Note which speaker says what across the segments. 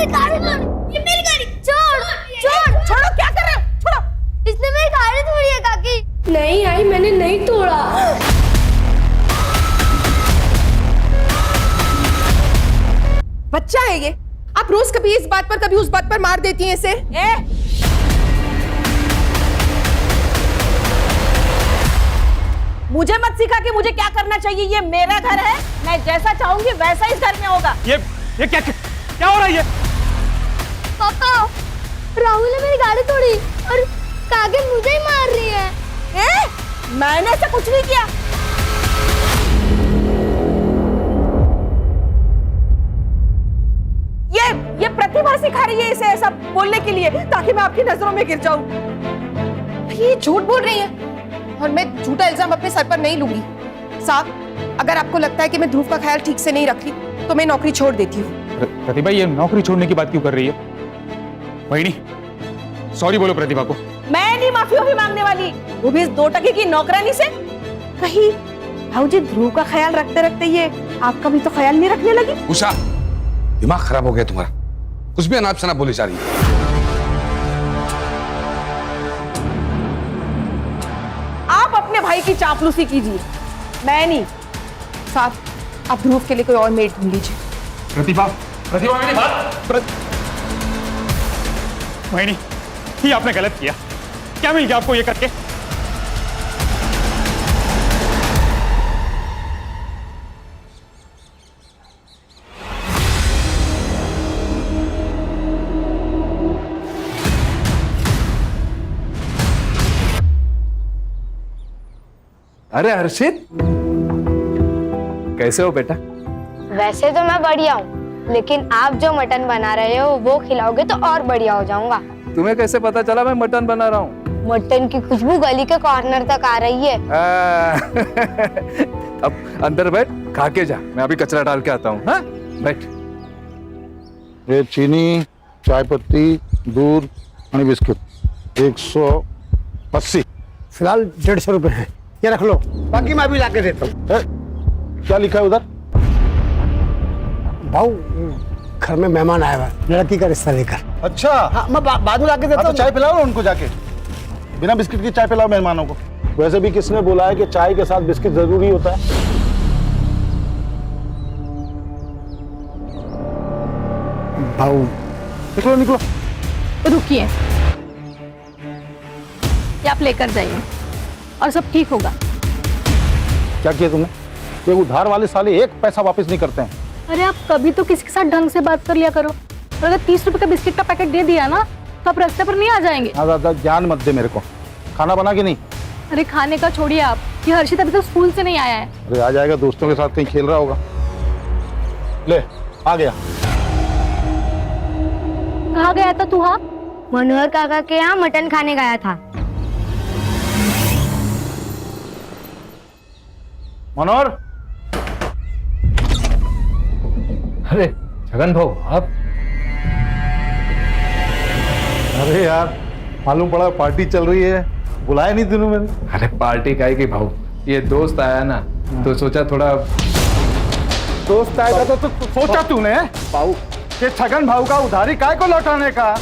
Speaker 1: मेरी गाड़ी तोड़ी, ये मेरी गाड़ी। छोड़ छोड़
Speaker 2: छोड़ो, क्या कर रहे हो? छोड़ो।
Speaker 1: इसने मेरी गाड़ी तोड़ी है काकी।
Speaker 3: नहीं आई, मैंने नहीं तोड़ा।
Speaker 2: बच्चा है ये, आप रोज कभी इस बात पर कभी उस बात पर मार देती हैं इसे। मुझे मत सिखा कि मुझे क्या करना चाहिए। ये मेरा घर है, मैं जैसा चाहूंगी वैसा इस घर में होगा।
Speaker 4: ये क्या हो रहा है ये?
Speaker 1: पापा, राहुल ने मेरी गाड़ी तोड़ी और काकी मुझे ही मार रही है।
Speaker 2: मैंने ऐसा कुछ नहीं किया। ये प्रतिभा सिखा रही है इसे ऐसा बोलने के लिए, ताकि मैं आपकी नजरों में गिर जाऊं। ये झूठ बोल रही है और मैं झूठा इल्जाम अपने सर पर नहीं लूंगी। साहब, अगर आपको लगता है कि मैं ध्रुव का ख्याल ठीक से नहीं रख रही तो मैं नौकरी छोड़ देती हूँ।
Speaker 4: प्रतिभा, ये नौकरी छोड़ने की बात क्यों कर रही है? वहीनी, सॉरी बोलो प्रतिभा को।
Speaker 2: मैं नहीं माफी मांगने वाली, वो भी इस 2 टके की नौकरानी से। कहीं भाऊजी ध्रुव का ख्याल रखते रखते ये आपका भी तो ख्याल नहीं रखने लगी?
Speaker 5: उषा, दिमाग खराब हो गया तुम्हारा, कुछ भी अनाप शनाप बोली जा रही है।
Speaker 2: आप अपने भाई की चापलूसी कीजिए, मैं नहीं। साहब, आप ध्रुव के लिए कोई और मेड ढूंढ लीजिए।
Speaker 4: प्रतिभा, प्रतिभा मेरी बात। वहीनी, ये आपने गलत किया। क्या मिल गया आपको ये करके?
Speaker 6: अरे हर्षित, कैसे हो बेटा?
Speaker 1: वैसे तो मैं बढ़िया हूँ, लेकिन आप जो मटन बना रहे हो वो खिलाओगे तो और बढ़िया हो जाऊंगा।
Speaker 6: तुम्हें कैसे पता चला मैं मटन बना रहा हूँ?
Speaker 1: मटन की खुशबू गली के कॉर्नर तक आ रही है।
Speaker 6: अब अंदर बैठ, खा के जा, मैं अभी कचरा डाल के आता हूँ। हाँ, बैठ।
Speaker 7: ये चीनी, चाय पत्ती, दूध और बिस्किट 180।
Speaker 8: फिलहाल 150 रुपए है, ये रख लो, बाकी मैं भी लाके देता हूँ।
Speaker 7: क्या लिखा है उधर?
Speaker 8: भाऊ, घर में मेहमान आया हुआ है, लड़की का रिश्ता लेकर।
Speaker 7: अच्छा,
Speaker 8: हाँ, मैं बाद में लाके देता
Speaker 7: तो
Speaker 8: हूँ।
Speaker 7: चाय पिलाओ उनको जाके, बिना बिस्किट की चाय पिलाओ मेहमानों को। वैसे भी किसने बोला है कि चाय के साथ बिस्किट जरूरी होता है?
Speaker 8: भाऊ,
Speaker 7: निकलो निकलो।
Speaker 3: रुकिए, ये आप लेकर जाइए और सब ठीक होगा।
Speaker 7: क्या किया तुमने? ये उधार वाले साले 1 पैसा वापस नहीं करते हैं।
Speaker 3: अरे आप कभी तो किसी के साथ ढंग से बात कर लिया करो। और अगर 30 रुपए का बिस्किट का पैकेट दे दिया ना तो आप रास्ते पर नहीं आ जाएंगे।
Speaker 7: ज्यादा ज्ञान मत दे मेरे को। खाना बना के नहीं?
Speaker 3: अरे खाने का छोड़िए आप, ये हर्षित अभी तो स्कूल से नहीं आया है।
Speaker 7: अरे आ जाएगा, दोस्तों के साथ कहीं खेल रहा होगा। ले, आ गया।
Speaker 3: कहाँ गया था तू? हाँ,
Speaker 1: मनोहर काका के यहाँ मटन खाने गया था।
Speaker 7: मनोहर,
Speaker 6: अरे छगन भाऊ, आप?
Speaker 7: अरे यार, मालूम पड़ा पार्टी चल रही है, बुलाया नहीं तूने मैंने।
Speaker 6: अरे पार्टी काहे की भाऊ, ये दोस्त आया ना तो सोचा थोड़ा।
Speaker 7: दोस्त आएगा तो सोचा तूने
Speaker 6: भाऊ,
Speaker 7: कि छगन भाऊ का उधारी काय को लौटाने का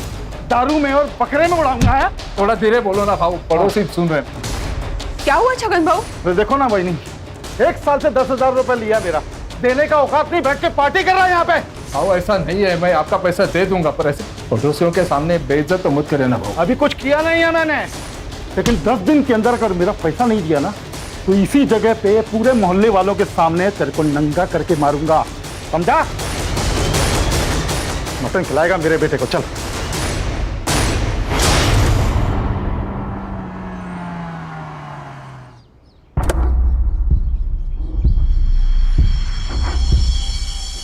Speaker 7: दारू में और बकरे में उड़ाऊंगा है?
Speaker 6: थोड़ा धीरे बोलो ना भाऊ, पड़ोसी सुन रहे हैं।
Speaker 2: क्या हुआ छगन भाऊ?
Speaker 7: तो देखो ना बहनी, 1 साल से 10,000 रुपए लिया मेरा, देने का औकात नहीं, बैठ के पार्टी कर रहा है यहाँ पे।
Speaker 6: भाऊ ऐसा नहीं है, मैं आपका पैसा दे दूंगा, पर ऐसे पड़ोसियों के सामने बेइज्जत तो मत करे ना भाऊ।
Speaker 7: अभी कुछ किया नहीं है मैंने, लेकिन 10 दिन के अंदर अगर मेरा पैसा नहीं दिया ना तो इसी जगह पे पूरे मोहल्ले वालों के सामने तेरे को नंगा करके मारूंगा, समझा? मटन खिलाएगा मेरे बेटे को, चल।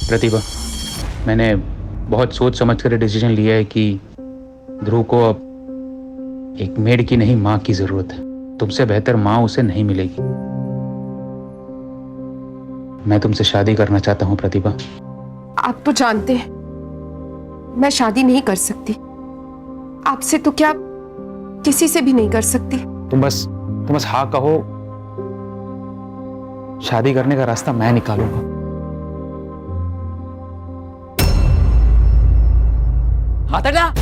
Speaker 4: प्रतिभा, मैंने बहुत सोच समझ कर डिसीजन लिया है कि ध्रुव को अब एक मेड की नहीं, माँ की जरूरत है। तुमसे बेहतर माँ उसे नहीं मिलेगी। मैं तुमसे शादी करना चाहता हूँ प्रतिभा।
Speaker 2: आप तो जानते हैं मैं शादी नहीं कर सकती, आपसे तो क्या किसी से भी नहीं कर सकती।
Speaker 4: तुम बस हाँ कहो, शादी करने का रास्ता मैं निकालूंगा।
Speaker 9: हाथ हटा।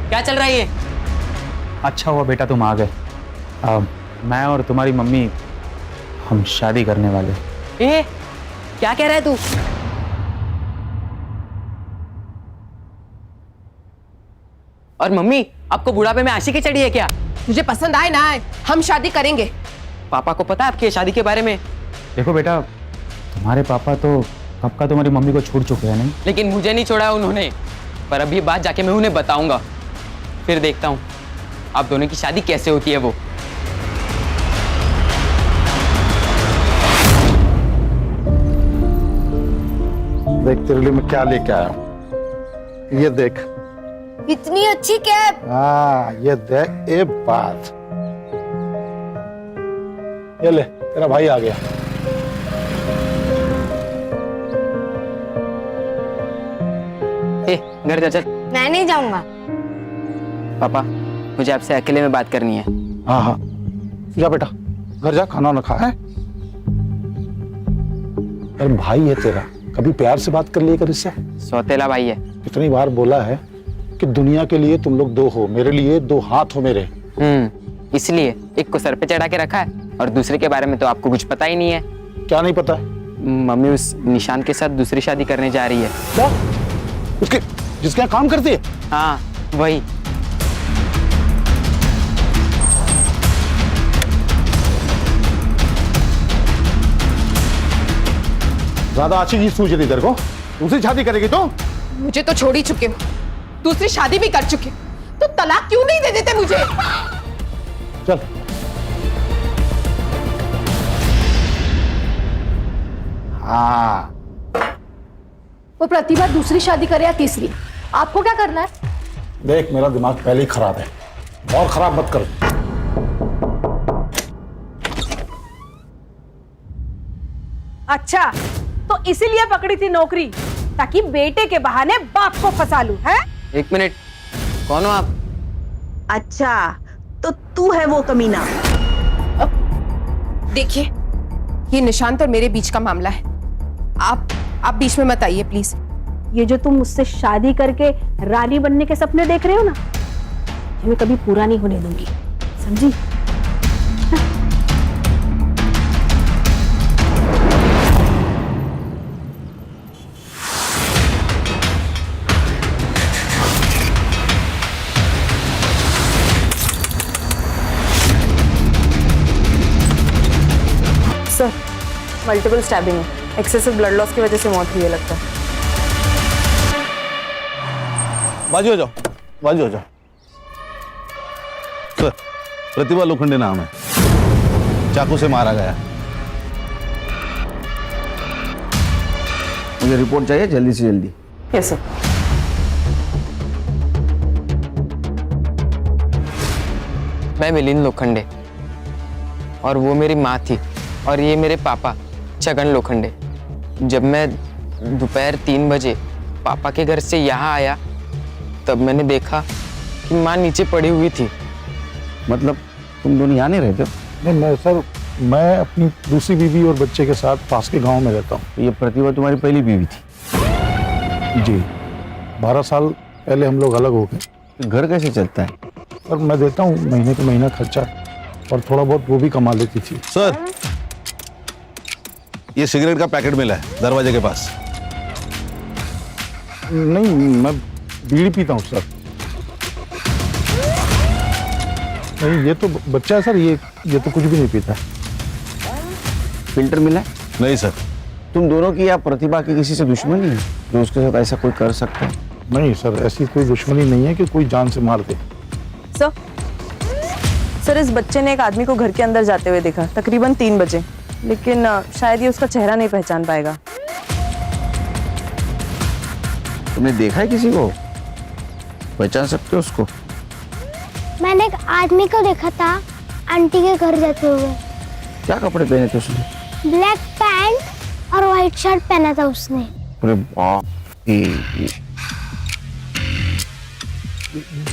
Speaker 9: क्या चल रहा है ये?
Speaker 4: अच्छा हुआ बेटा तुम आ गए। मैं और तुम्हारी मम्मी हम शादी करने वाले।
Speaker 9: ए, क्या कह रहा है तू? और मम्मी, आपको बुढ़ापे में आशिकी चढ़ी है क्या?
Speaker 2: तुझे पसंद आए ना आए, हम शादी करेंगे।
Speaker 9: पापा को पता है आपकी शादी के बारे में?
Speaker 4: देखो बेटा, तुम्हारे पापा तो कब का तुम्हारी मम्मी को छोड़ चुके हैं नहीं?
Speaker 9: लेकिन मुझे नहीं छोड़ा उन्होंने। पर अब ये बात जाके मैं उन्हें बताऊंगा, फिर देखता हूँ आप दोनों की शादी कैसे होती है वो।
Speaker 7: देख तेरे लिए मैं क्या लेके आया हूं। ये देख।
Speaker 1: इतनी अच्छी कैप।
Speaker 7: हाँ ये देख, ये बात। ये ले, तेरा भाई आ गया।
Speaker 9: ए, घर जा चल।
Speaker 1: मैं नहीं जाऊंगा।
Speaker 9: पापा, मुझे आपसे अकेले में बात करनी है।
Speaker 7: हाँ हाँ, जा बेटा, घर जा, खाना ना खा है। अरे भाई है तेरा, कभी प्यार से बात कर लिया कर इससे।
Speaker 9: सौतेला भाई है।
Speaker 7: कितनी बार बोला है कि दुनिया के लिए तुम लोग दो हो, मेरे लिए दो हाथ हो मेरे।
Speaker 9: इसलिए एक को सर पे चढ़ा के रखा है और दूसरे के बारे में तो आपको कुछ पता ही नहीं है।
Speaker 7: क्या नहीं पता है?
Speaker 9: मम्मी उस निशान के साथ दूसरी शादी करने जा रही है।
Speaker 7: क्या? उसके जिसके यहाँ काम करती है?
Speaker 9: हाँ वही।
Speaker 7: ज्यादा अच्छी चीज सूझ रही तेरे को? दूसरी शादी करेगी तो?
Speaker 2: मुझे तो छोड़ ही चुके हो, दूसरी शादी भी कर चुके, तो तलाक क्यों नहीं दे देते मुझे?
Speaker 7: चल। हाँ,
Speaker 3: वो प्रतिभा दूसरी शादी करे या तीसरी, आपको क्या करना है?
Speaker 7: देख मेरा दिमाग पहले ही खराब है, और खराब मत कर।
Speaker 2: अच्छा, तो इसीलिए पकड़ी थी नौकरी, ताकि बेटे के बहाने बाप को फंसा लूं, है?
Speaker 9: एक मिनट, कौन हो आप?
Speaker 10: अच्छा, तो तू है वो कमीना।
Speaker 2: देखिए, ये निशांत और मेरे बीच का मामला है। आप बीच में मत आइए प्लीज।
Speaker 3: ये जो तुम मुझसे शादी करके रानी बनने के सपने देख रहे हो ना, ये मैं कभी पूरा नहीं होने दूंगी, समझी?
Speaker 10: सर, मल्टीपल स्टैबिंग है, एक्सेसिव ब्लड लॉस की वजह से मौत हुई है लगता है।
Speaker 11: बाजू हो जाओ, बाजू हो जाओ। सर, प्रतिभा लोखंडे नाम है, चाकू से मारा गया। मुझे रिपोर्ट चाहिए जल्दी से जल्दी।
Speaker 10: Yes sir.
Speaker 9: मैं मिलिंद लोखंडे और वो मेरी माँ थी, और ये मेरे पापा छगन लोखंडे। जब मैं दोपहर 3 बजे पापा के घर से यहाँ आया, तब मैंने देखा कि माँ नीचे पड़ी हुई थी।
Speaker 11: मतलब तुम दोनों यहाँ नहीं रहते?
Speaker 7: नहीं मैं सर, मैं अपनी दूसरी बीवी और बच्चे के साथ पास के गांव में रहता हूँ।
Speaker 11: ये प्रतिभा तुम्हारी पहली बीवी थी?
Speaker 7: जी, 12 साल पहले हम लोग अलग हो गए।
Speaker 11: घर कैसे चलता है?
Speaker 7: सर मैं देता हूँ महीने के महीना खर्चा, और थोड़ा बहुत वो भी कमा लेती थी।
Speaker 11: सर, ये सिगरेट का पैकेट मिला है दरवाजे के पास।
Speaker 7: नहीं, मैं बीड़ी पीता हूँ सर। नहीं, ये तो बच्चा है सर, ये तो कुछ भी नहीं पीता।
Speaker 11: फिल्टर मिला है? नहीं सर। तुम दोनों की या प्रतिभा की किसी से दुश्मनी है जो उसके साथ ऐसा कोई कर सकता है?
Speaker 7: नहीं सर, ऐसी कोई दुश्मनी नहीं है कि कोई जान से मार दे।
Speaker 10: सर, इस बच्चे ने एक आदमी को घर के अंदर जाते हुए देखा, तकरीबन 3 बजे, लेकिन शायद ये उसका चेहरा नहीं पहचान पाएगा।
Speaker 11: तुमने देखा है किसी को? पहचान सकते हो उसको?
Speaker 1: मैंने एक आदमी को देखा था आंटी के घर जाते हुए।
Speaker 11: क्या कपड़े पहने थे उसने?
Speaker 1: ब्लैक पैंट और व्हाइट शर्ट पहना था उसने।
Speaker 11: अरे बाप,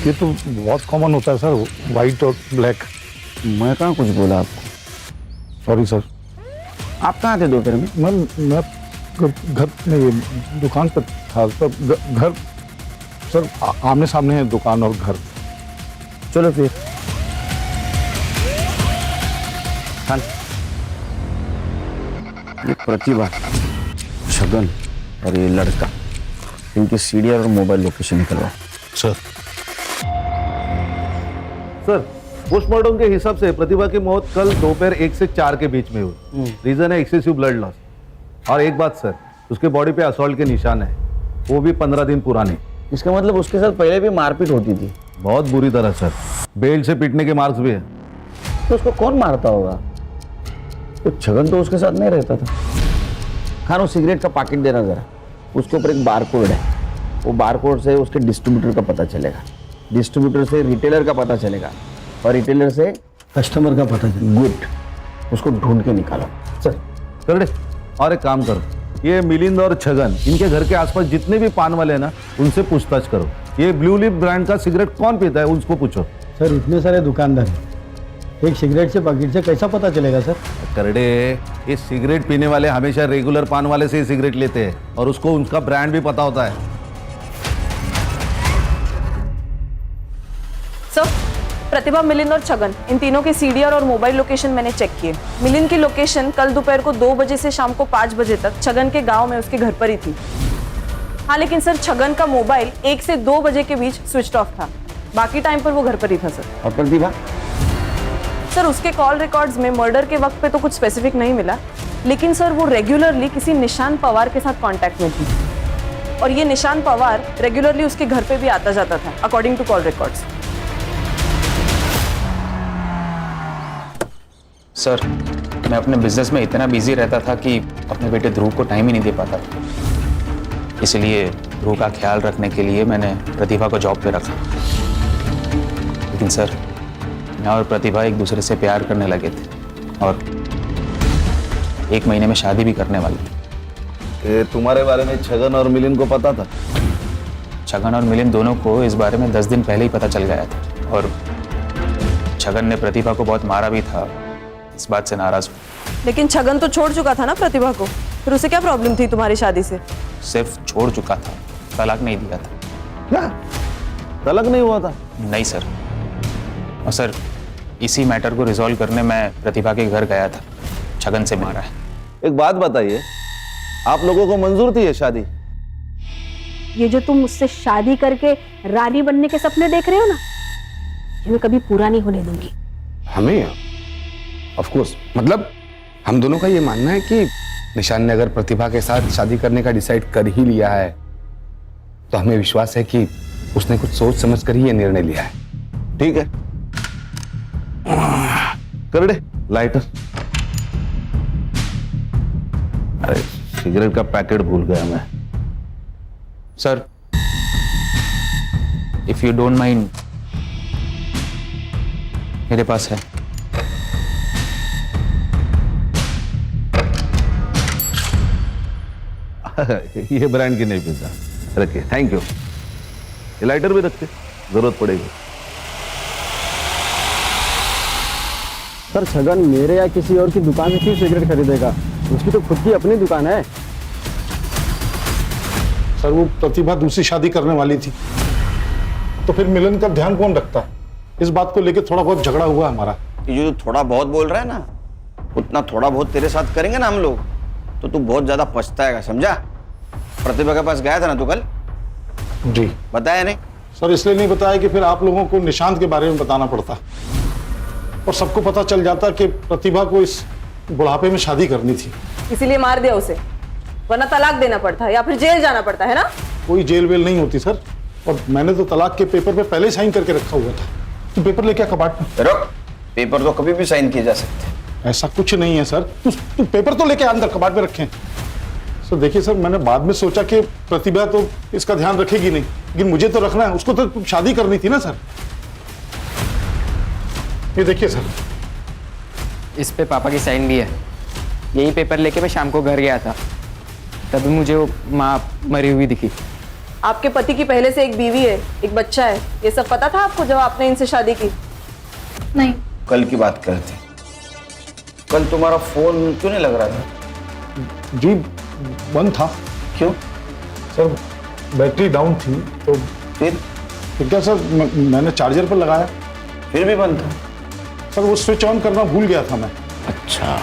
Speaker 7: ये तो बहुत कॉमन होता है सर, व्हाइट और ब्लैक।
Speaker 11: मैं कहाँ कुछ बोला आपको?
Speaker 7: Sorry sir.
Speaker 11: आप कहाँ थे दोपहर में?
Speaker 7: मैं घर नहीं, दुकान पर था सर। घर सर आमने सामने है दुकान और घर।
Speaker 11: चलो फिर खान, ये प्रतिभा, छगन और ये लड़का, इनकी सीडीआर और मोबाइल लोकेशन निकलवा।
Speaker 7: सर
Speaker 12: सर, पोस्टमार्टम के हिसाब से प्रतिभा की मौत कल दोपहर 1 से 4 के बीच में हुई। रीजन है एक्सेसिव ब्लड लॉस। और एक बात सर, उसके बॉडी पे असॉल्ट के निशान है, वो भी 15 दिन पुराने।
Speaker 11: इसका मतलब उसके साथ पहले भी मारपीट होती थी?
Speaker 12: बहुत बुरी तरह सर, बेल्ट से पीटने के मार्क्स भी है।
Speaker 11: तो उसको कौन मारता होगा? तो छगन तो उसके साथ नहीं रहता था। खान, वो सिगरेट का पैकेट देना जरा, उसके ऊपर एक बारकोड है, वो बारकोड से उसके डिस्ट्रीब्यूटर का पता चलेगा, डिस्ट्रीब्यूटर से रिटेलर का पता चलेगा, और रिटेलर से कस्टमर का पता चलेगा। गुड, उसको ढूंढ के निकालो।
Speaker 12: सर कर दे। और एक काम करो, ये मिलिंद और छगन, इनके घर के आसपास जितने भी पान वाले हैं ना, उनसे पूछताछ करो। ये ब्लू लिप ब्रांड का सिगरेट कौन पीता है, उसको पूछो।
Speaker 8: सर इतने सारे दुकानदार हैं, एक सिगरेट से पैकेट से कैसा पता चलेगा सर?
Speaker 12: करडे, ये सिगरेट पीने वाले हमेशा रेगुलर पान वाले से ही सिगरेट लेते हैं, और उसको उनका ब्रांड भी पता होता है।
Speaker 10: सर, प्रतिभा, मिलिंद और छगन, इन तीनों के सीडीआर और मोबाइल लोकेशन मैंने चेक किए। मिलिंद की लोकेशन कल दोपहर को 2 बजे से शाम को 5 बजे तक छगन के गांव में उसके घर पर ही थी। हाँ, लेकिन सर छगन का मोबाइल 1 से 2 बजे के बीच स्विच ऑफ था, बाकी टाइम पर वो घर पर ही था सर।
Speaker 11: और प्रतिभा?
Speaker 10: सर, उसके कॉल रिकॉर्ड्स में मर्डर के वक्त पे तो कुछ स्पेसिफिक नहीं मिला, लेकिन सर वो रेगुलरली किसी निशान पवार के साथ कांटेक्ट में थी, और ये निशान पवार रेगुलरली उसके घर पे भी आता जाता था, according to call records.
Speaker 4: Sir, मैं अपने बिजनेस में इतना बिजी रहता था कि अपने बेटे ध्रुव को टाइम ही नहीं दे पाता था। इसलिए ध्रुव का ख्याल रखने के लिए मैंने प्रतिभा को जॉब पे रखा। लेकिन सर, मैं और प्रतिभा एक दूसरे से प्यार करने लगे थे, और 1 महीने में शादी भी करने वाले थे।
Speaker 12: तुम्हारे बारे में छगन और मिलिंद को पता था?
Speaker 4: छगन और मिलिंद दोनों को इस बारे में 10 दिन पहले ही पता चल गया था, और छगन ने प्रतिभा को बहुत मारा भी था, इस बात से नाराज हूँ।
Speaker 10: लेकिन छगन तो छोड़ चुका था ना प्रतिभा को, फिर उसे क्या प्रॉब्लम थी तुम्हारी शादी से?
Speaker 4: सिर्फ छोड़ चुका था, तलाक नहीं दिया था।
Speaker 12: क्या तलाक नहीं हुआ था?
Speaker 4: नहीं सर। और सर, इसी मैटर को रिजॉल्व करने मैं प्रतिभा के घर गया था, छगन से मारा है।
Speaker 12: एक बात बताइए, आप लोगों को मंजूर थी ये शादी?
Speaker 3: ये जो तुम मुझसे शादी करके रानी बनने के सपने देख रहे हो ना, ये मैं कभी पूरा नहीं होने दूंगी।
Speaker 5: हमें ऑफ कोर्स, मतलब हम दोनों का ये मानना है कि निशान ने अगर प्रतिभा के साथ शादी करने का डिसाइड कर ही लिया है, तो हमें विश्वास है कि उसने कुछ सोच समझ कर ही ये निर्णय लिया है।
Speaker 12: ठीक है, कर दे लाइटर। अरे सिगरेट का पैकेट भूल गया मैं।
Speaker 4: Sir, if you don't mind, मेरे पास है।
Speaker 12: ये ब्रांड की नहीं पीता, रखिए। Thank you. ये लाइटर भी रखते, जरूरत पड़ेगी।
Speaker 8: सर छगन मेरे या किसी और की दुकान से क्यों सिगरेट खरीदेगा? उसकी तो खुद की अपनी दुकान है।
Speaker 7: सर वो प्रतिभा दूसरी शादी करने वाली थी, तो फिर मिलन का ध्यान कौन रखता है? इस बात को लेकर थोड़ा बहुत झगड़ा हुआ हमारा।
Speaker 11: ये जो थोड़ा बहुत बोल रहा है ना, उतना थोड़ा बहुत तेरे साथ करेंगे ना हम लोग, तो तू बहुत ज्यादा पछताएगा, समझा? प्रतिभा के पास गया था ना तू कल?
Speaker 7: जी।
Speaker 11: बताया नहीं?
Speaker 7: सर इसलिए नहीं बताया कि फिर आप लोगों को निशांत के बारे में बताना पड़ता, और सबको पता चल जाता कि प्रतिभा को इस बुढ़ापे में शादी करनी थी।
Speaker 10: इसीलिए मार दिया उसे, वरना तलाक देना पड़ता है या फिर जेल जाना पड़ता है ना?
Speaker 7: कोई जेल वेल नहीं होती सर, और मैंने तो तलाक के पेपर पे पहले साइन करके रखा हुआ था। तो पेपर लेके कबाट में।
Speaker 11: रुक, पेपर तो कभी भी साइन किए जा सकते हैं।
Speaker 7: ऐसा कुछ नहीं है सर, तू पेपर तो लेके अंदर कबाट में रखे। सर देखिए सर, मैंने बाद में सोचा कि प्रतिभा तो इसका ध्यान रखेगी नहीं, लेकिन मुझे तो रखना है, उसको तो शादी करनी थी ना सर। ये देखिए सर,
Speaker 9: इस पे पापा की साइन भी है। यही पेपर लेके मैं शाम को घर गया था, तभी मुझे वो माँ मरी हुई दिखी।
Speaker 10: आपके पति की पहले से एक बीवी है, एक बच्चा है, ये सब पता था आपको जब आपने इनसे शादी की?
Speaker 1: नहीं।
Speaker 11: कल की बात करते, कल तुम्हारा फोन क्यों नहीं लग रहा था?
Speaker 7: जी बंद था।
Speaker 11: क्यों?
Speaker 7: सर बैटरी डाउन थी तो
Speaker 11: फिर
Speaker 7: क्या सर, मैंने चार्जर पर लगाया,
Speaker 11: फिर भी बंद था।
Speaker 7: सर वो स्विच ऑन करना भूल गया था मैं।
Speaker 11: अच्छा,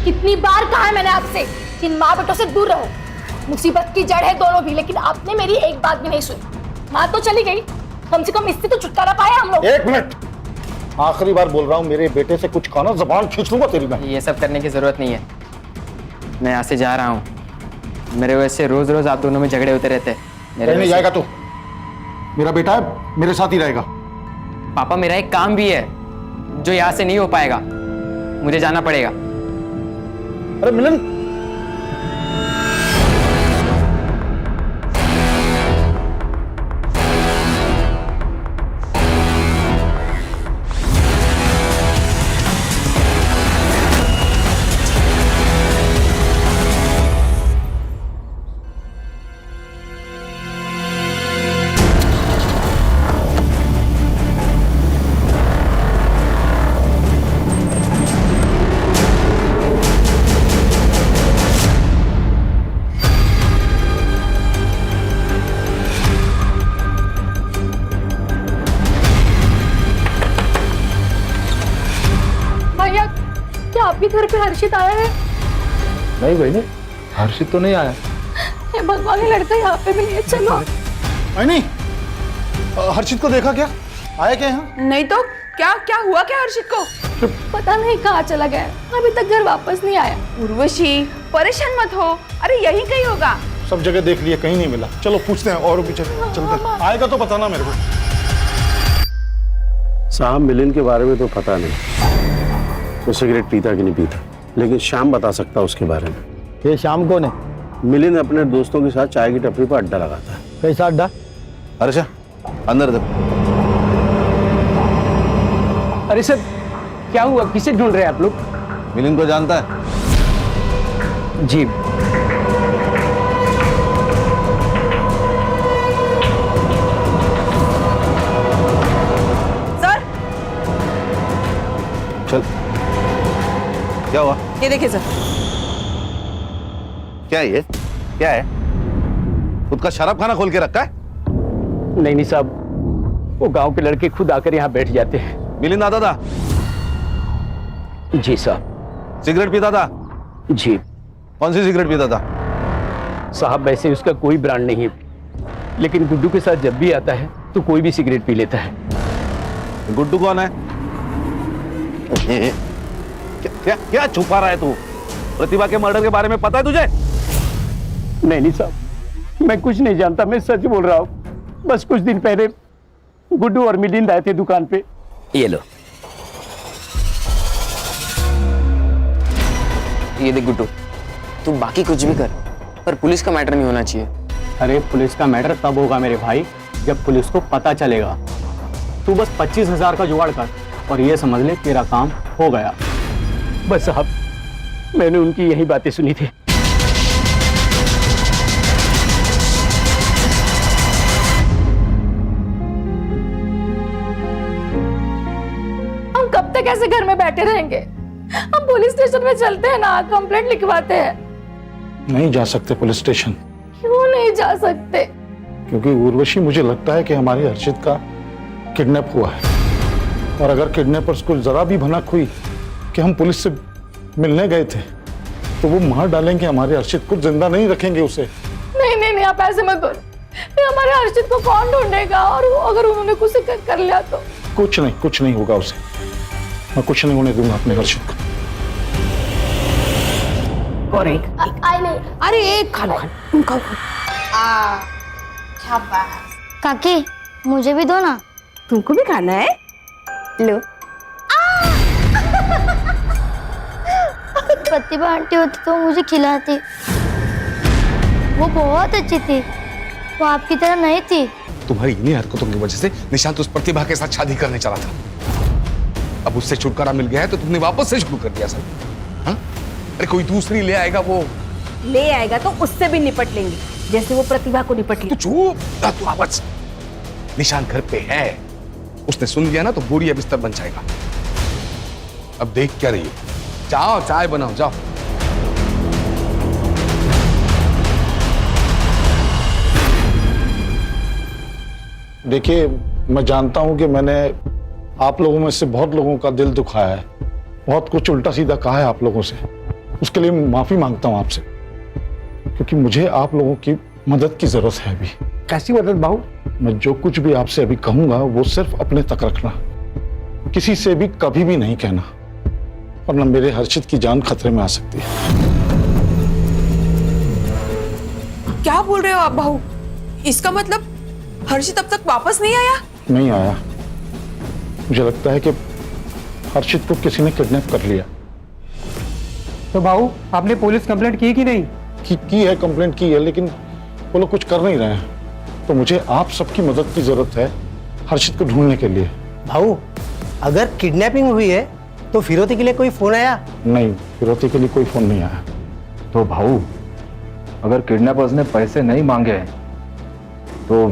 Speaker 1: कितनी बार कहा है मैंने आपसे कि इन माँ बेटों से दूर रहो। मुसीबत की जड़ है दोनों भी, लेकिन आपने मेरी एक बात भी नहीं सुनी। माँ तो चली गई, कम से कम इससे तो छुटकारा पाया हम लोग।
Speaker 7: एक मिनट, आखिरी बार बोल रहा हूँ, मेरे बेटे से कुछ खाना, जबान खींच लूंगा तेरी मैं।
Speaker 9: ये सब करने की जरूरत नहीं है, मैं यहाँ से जा रहा हूँ। मेरे वजह से रोज रोज आप दोनों में झगड़े होते रहते हैं।
Speaker 7: नहीं जाएगा तो, मेरा बेटा है, मेरे साथ ही रहेगा।
Speaker 9: पापा मेरा एक काम भी है जो यहाँ से नहीं हो पाएगा, मुझे जाना पड़ेगा।
Speaker 7: अरे मिलन,
Speaker 1: भैया क्या आपके घर पे हर्षित आया है?
Speaker 6: नहीं बहनी, हर्षित तो नहीं आया।
Speaker 1: हे भगवान, ये लड़का यहाँ पे भी नहीं है। चलो।
Speaker 7: नहीं, हर्षित को देखा क्या? आया क्या यहाँ?
Speaker 2: नहीं तो क्या क्या हुआ क्या हर्षित को?
Speaker 1: पता नहीं कहाँ चला गया है, अभी तक घर वापस नहीं आया।
Speaker 2: उर्वशी परेशान मत हो, अरे यही कहीं होगा।
Speaker 7: सब जगह देख लिया, कहीं नहीं मिला। चलो पूछते हैं और भी, चलते हैं। आएगा तो बताना मेरे को।
Speaker 8: साहब मिलिंद के बारे में तो पता नहीं, वो सिगरेट पीता कि नहीं पीता, लेकिन श्याम बता सकता उसके बारे में।
Speaker 11: ये शाम को ने
Speaker 8: मिलिंद अपने दोस्तों के साथ चाय की टपरी पर अड्डा लगाता है।
Speaker 11: कैसा अड्डा?
Speaker 12: अर्षा अंदर दे।
Speaker 11: अरे सर क्या हुआ, किसे ढूंढ रहे हैं आप लोग?
Speaker 12: मिलिंद को जानता है?
Speaker 11: जी
Speaker 2: सर
Speaker 12: चल, क्या हुआ?
Speaker 2: ये देखिए सर।
Speaker 12: क्या है ये? क्या है? खुद का शराब खाना खोल के रखा है?
Speaker 11: नहीं साहब, वो गांव के लड़के खुद आकर यहाँ बैठ जाते हैं।
Speaker 12: मिलिंद आता था?
Speaker 11: जी साहब।
Speaker 12: सिगरेट पीता था?
Speaker 11: जी।
Speaker 12: कौन सी सिगरेट पीता था?
Speaker 11: साहब वैसे उसका कोई ब्रांड नहीं है, लेकिन गुड्डू के साथ जब भी आता है तो कोई भी सिगरेट पी लेता है।
Speaker 12: गुड्डू कौन है? क्या क्या छुपा रहा है तू? प्रतिभा के मर्डर के बारे में पता है तुझे?
Speaker 11: नहीं साहब, मैं कुछ नहीं जानता, मैं सच बोल रहा हूँ। बस कुछ दिन पहले गुड्डू और मिलिंद आए थे दुकान पे।
Speaker 9: ये लो, ये देख गुड्डू, तू बाकी कुछ भी कर, पर पुलिस का मैटर नहीं होना चाहिए।
Speaker 8: अरे पुलिस का मैटर तब होगा मेरे भाई जब पुलिस को पता चलेगा। तू बस 25,000 का जुगाड़ कर और ये समझ ले तेरा काम हो गया।
Speaker 11: बस साहब, मैंने उनकी यही बातें सुनी थी।
Speaker 1: हम कब तक ऐसे घर में बैठे रहेंगे? हम पुलिस स्टेशन में चलते हैं ना, कंप्लेंट लिखवाते हैं।
Speaker 7: नहीं जा सकते पुलिस स्टेशन।
Speaker 1: क्यों नहीं जा सकते?
Speaker 7: क्योंकि उर्वशी, मुझे लगता है कि हमारी हर्षित का किडनैप हुआ है, और अगर किडनैपर्स को जरा भी भनक हुई कि हम पुलिस से मिलने गए थे तो वो मार डालेंगे हमारे हर्षित को, जिंदा नहीं रखेंगे उसे।
Speaker 1: नहीं नहीं नहीं, आप ऐसे मत करो। फिर हमारे हर्षित को कौन ढूंढेगा? और अगर उन्होंने कुछ कर लिया तो?
Speaker 7: कुछ नहीं होगा उसे, मैं कुछ नहीं होने दूंगा अपने हर्षित को।
Speaker 2: और एक
Speaker 1: आई नहीं।
Speaker 2: अरे एक खा लो, खाओ।
Speaker 1: काकी मुझे भी दो ना।
Speaker 2: तुमको भी खाना है? लो।
Speaker 1: प्रतिभा आंटी होती तो मुझे खिलाती। वो बहुत अच्छी थी, वो आपकी तरह नहीं थी।
Speaker 5: तुम्हारी इन्हीं हरकतों की वजह से निशांत उस प्रतिभा के साथ शादी करने चला था। अब उससे छुटकारा मिल गया है तो तुमने वापस से शुरू कर दिया सब। हाँ? अरे कोई दूसरी ले आएगा, वो
Speaker 2: ले आएगा तो उससे भी निपट लेंगे, जैसे वो प्रतिभा को निपट लिया।
Speaker 5: तू चुप, तू आवाज। निशांत घर पे है, उसने सुन लिया ना तो बोरिया बिस्तर बन जाएगा। अब देख क्या रही हो? जाओ चाय बनाओ, जाओ।
Speaker 7: देखिए, मैं जानता हूं कि मैंने आप लोगों में से बहुत लोगों का दिल दुखाया है, बहुत कुछ उल्टा सीधा कहा है आप लोगों से। उसके लिए माफी मांगता हूं आपसे, क्योंकि मुझे आप लोगों की मदद की जरूरत है अभी।
Speaker 11: कैसी मदद बाबू?
Speaker 7: मैं जो कुछ भी आपसे अभी कहूंगा वो सिर्फ अपने तक रखना, किसी से भी कभी भी नहीं कहना, वरना मेरे हर्षित की जान खतरे में आ सकती है।
Speaker 2: क्या बोल रहे हो आप बहू? इसका मतलब हर्षित अब तक वापस नहीं आया?
Speaker 7: नहीं आया। मुझे लगता है कि हर्षित को किसी ने किडनैप कर लिया।
Speaker 8: तो बाबू, आपने पुलिस कंप्लेंट की कि नहीं?
Speaker 7: की है, कंप्लेंट की है, लेकिन वो लोग कुछ कर नहीं रहे हैं। तो मुझे आप सबकी मदद की जरूरत है हर्षित को ढूंढने के लिए।
Speaker 11: भाऊ, अगर किडनैपिंग हुई है तो फिरौती के लिए कोई फोन आया?
Speaker 7: नहीं, फिरौती के लिए कोई फोन नहीं आया।
Speaker 6: तो भाऊ, अगर किडनैपर्स ने पैसे नहीं मांगे तो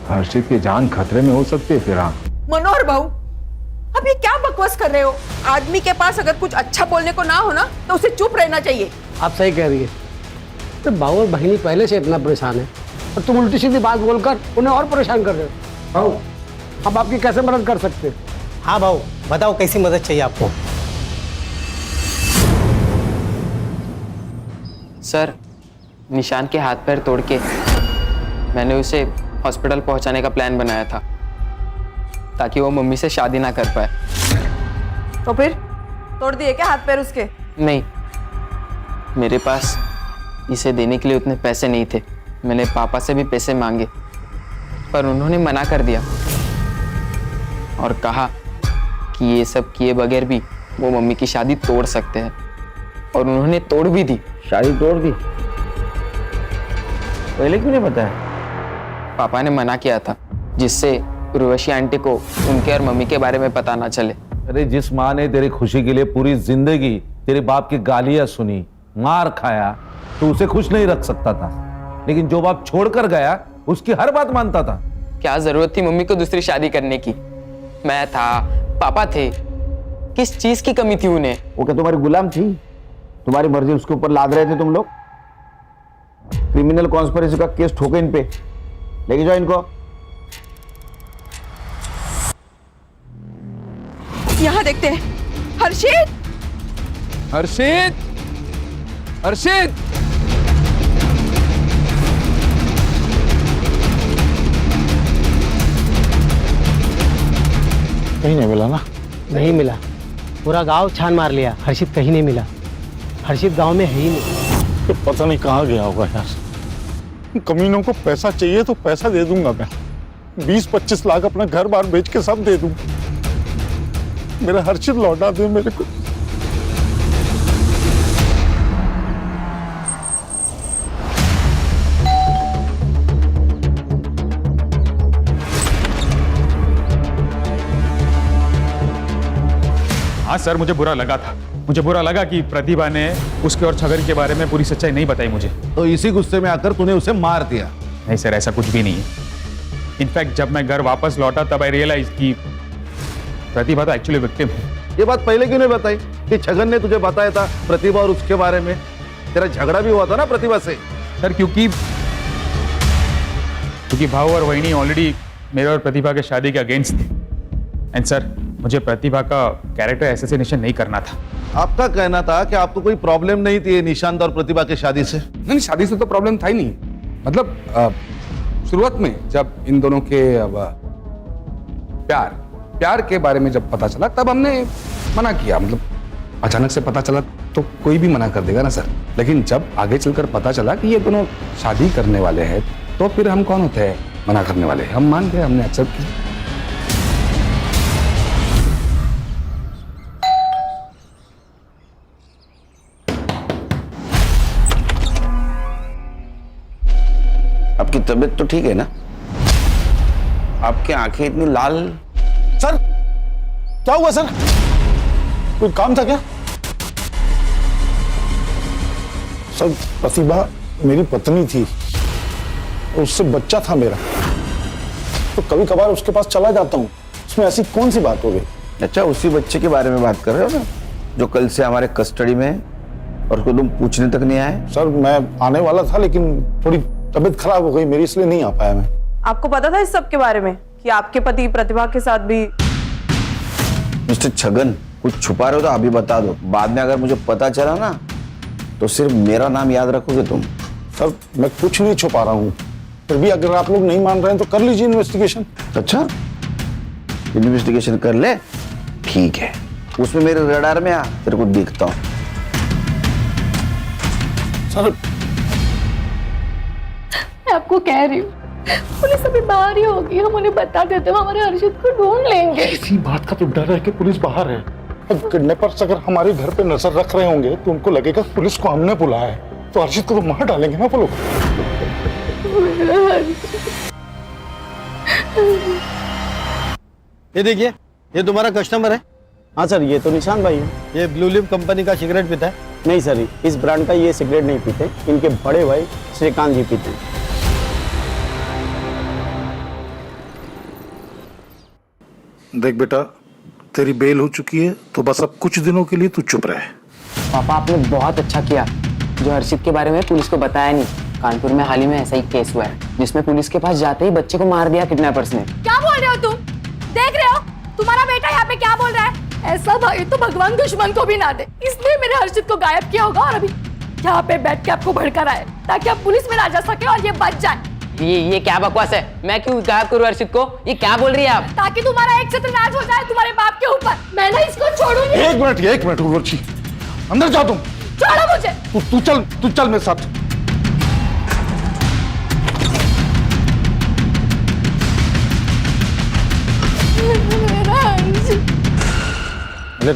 Speaker 6: हर्षित की जान खतरे में हो सकती है फिर। हाँ
Speaker 2: मनोहर बहू, अब ये क्या बकवास कर रहे हो? आदमी के पास अगर कुछ अच्छा बोलने को ना हो ना तो उसे चुप रहना चाहिए।
Speaker 11: आप सही कह रही है। तो भाऊ और बहिनी पहले से इतना परेशान है और तुम उल्टी सीधी बात बोलकर उन्हें और परेशान कर रहे हो। भाऊ, हम आपकी कैसे मदद कर सकते हैं? हाँ भाऊ, बताओ कैसी मदद चाहिए आपको?
Speaker 9: सर, निशान के हाथ पैर तोड़ के मैंने उसे हॉस्पिटल पहुंचाने का प्लान बनाया था ताकि वो मम्मी से शादी ना कर पाए।
Speaker 2: तो फिर तोड़ दिए क्या हाथ पैर उसके?
Speaker 9: नहीं, मेरे पास इसे देने के लिए उतने पैसे नहीं थे। मैंने पापा से भी पैसे मांगे पर उन्होंने मना कर दिया और कहा कि ये सब किए बगैर भी वो मम्मी की शादी तोड़ सकते हैं, और उन्होंने तोड़ भी दी।
Speaker 11: शादी तोड़ दी? पहले क्यों नहीं बताया?
Speaker 9: पापा ने मना किया था जिससे उर्वशी आंटी को उनके और मम्मी के बारे में पता ना चले।
Speaker 12: अरे जिस माँ ने तेरी खुशी के लिए पूरी जिंदगी तेरे बाप की गालियां सुनी, मार खाया, तो उसे खुश नहीं रख सकता था, लेकिन जो बाप छोड़कर गया उसकी हर बात मानता था।
Speaker 9: क्या जरूरत थी मम्मी को दूसरी शादी करने की? मैं था, पापा थे, किस चीज की कमी थी उन्हें?
Speaker 11: वो क्या तुम्हारी गुलाम थी? तुम्हारी मर्जी उसके ऊपर लाद रहे थे तुम लोग? क्रिमिनल कॉन्स्पिरेसी का केस ठोके इन पे, लेके जाओ इनको।
Speaker 2: यहाँ देखते हैं। हर्षित!
Speaker 5: हर्षित! हर्षित!
Speaker 7: कहीं नहीं मिला ना?
Speaker 11: नहीं मिला। पूरा गांव छान मार लिया, हर्षित कहीं नहीं मिला। हर्षित गांव में है ही नहीं।
Speaker 7: तो पता नहीं कहाँ गया होगा यार। कमीनों को पैसा चाहिए तो पैसा दे दूंगा मैं। 20-25 लाख अपना घर बार बेच के सब दे दूंगा। मेरा हर्षित लौटा दे मेरे को।
Speaker 4: हाँ सर, मुझे बुरा लगा था। मुझे बुरा लगा कि प्रतिभा ने उसके और छगन के बारे में पूरी सच्चाई नहीं बताई मुझे।
Speaker 12: तो इसी गुस्से में आकर तूने उसे मार दिया?
Speaker 4: नहीं सर, ऐसा कुछ भी नहीं है। इनफैक्ट जब मैं घर वापस लौटा तब आई रियलाइज कि प्रतिभा तो एक्चुअली विक्टिम है।
Speaker 12: ये बात पहले क्यों नहीं बताई कि छगन ने तुझे बताया था प्रतिभा और उसके बारे में? तेरा झगड़ा भी हुआ था ना प्रतिभा से।
Speaker 4: सर क्योंकि भाऊ और वहिनी ऑलरेडी मेरे और प्रतिभा के शादी के अगेंस्ट थे। एंड सर, मुझे प्रतिभा का कैरेक्टर असैसिनेशन नहीं करना था।
Speaker 12: आपका कहना था कि आपको कोई प्रॉब्लम नहीं थी निशांत और प्रतिभा के शादी से?
Speaker 5: नहीं, शादी से तो प्रॉब्लम था ही नहीं। मतलब शुरुआत में जब इन दोनों के प्यार के बारे में जब पता चला तब हमने मना किया। मतलब अचानक से पता चला तो कोई भी मना कर देगा ना सर। लेकिन जब आगे चलकर पता चला कि ये दोनों शादी करने वाले हैं तो फिर हम कौन होते हैं मना करने वाले? हम मान गए, हमने एक्सेप्ट किया।
Speaker 11: आपकी तबीयत तो ठीक है ना? आपकी आंखें इतनी लाल?
Speaker 7: सर क्या हुआ सर? कोई काम था क्या? सर, प्रतिभा मेरी पत्नी थी और उससे बच्चा था मेरा, तो कभी कभार उसके पास चला जाता हूँ। उसमें ऐसी कौन सी बात हो गई?
Speaker 11: अच्छा, उसी बच्चे के बारे में बात कर रहे हो ना, जो कल से हमारे कस्टडी में है और उसको तुम पूछने तक नहीं आए?
Speaker 7: सर मैं आने वाला था लेकिन थोड़ी तबीयत खराब हो गई मेरी, इसलिए नहीं आ पाया मैं।
Speaker 10: आपको पता था इस सब के बारे में कि आपके पति प्रतिभा के साथ भी?
Speaker 11: मिस्टर छगन, कुछ छुपा रहे हो तो अभी बता दो, बाद में अगर मुझे पता चला ना तो सिर्फ मेरा नाम याद रखोगे तुम।
Speaker 7: सर मैं कुछ नहीं छुपा रहा हूँ, फिर भी अगर आप लोग नहीं मान रहे हैं तो कर लीजिए इन्वेस्टिगेशन।
Speaker 11: अच्छा, इन्वेस्टिगेशन कर ले, ठीक है, उसमें मेरे रडार में आ, तेरे को देखता हूँ।
Speaker 7: सर
Speaker 1: मैं आपको कह रही हूँ, पुलिस अभी बाहर ही होगी, हम उन्हें बता देते हैं, हमारे हर्षित को ढूंढ लेंगे।
Speaker 7: इसी बात का तो डर है कि पुलिस बाहर है। अब किडनैपर्स अगर हमारे घर पे नजर रख रहे होंगे तो उनको लगेगा पुलिस को हमने बुलाया है, तो हर्षित को तो मार डालेंगे ना वो लोग।
Speaker 8: ये देखिए, ये तुम्हारा कस्टमर है।
Speaker 13: हाँ सर, ये तो निशान भाई है।
Speaker 8: ये ब्लू लिप कंपनी का सिगरेट पीता है?
Speaker 13: नहीं सर, इस ब्रांड का ये सिगरेट नहीं पीते, इनके बड़े भाई श्रीकांत जी पीते हैं।
Speaker 7: देख बेटा, तेरी बेल हो चुकी है तो बस अब कुछ दिनों के लिए तू चुप रहे।
Speaker 9: पापा आपने बहुत अच्छा किया जो हर्षित के बारे में पुलिस को बताया नहीं। कानपुर में हाल ही में ऐसा ही केस हुआ है जिसमें पुलिस के पास जाते ही बच्चे को मार दिया किडनैपर्स ने।
Speaker 1: क्या बोल रहे हो तुम? देख रहे हो तुम्हारा बेटा यहाँ पे क्या बोल रहा है? ऐसा भाई तो भगवान दुश्मन को भी ना दे, इसलिए मेरे हर्षित को गायब किया होगा और अभी यहाँ पे बैठ के आपको भड़का रहा है ताकि आप पुलिस में ना जा सके और ये बच जाए।
Speaker 9: ये क्या बकवास है? मैं क्यों गायब करूं हर्षित को? ये क्या बोल रही है आप?
Speaker 1: ताकि तुम्हारा एक सत्यनाश हो जाए तुम्हारे बाप के ऊपर। मैं ना इसको छोड़ूंगी।
Speaker 7: एक मिनट उर्वशी, अंदर जाओ तुम।
Speaker 1: छोड़ो मुझे।
Speaker 7: तू चल मेरे साथ। अरे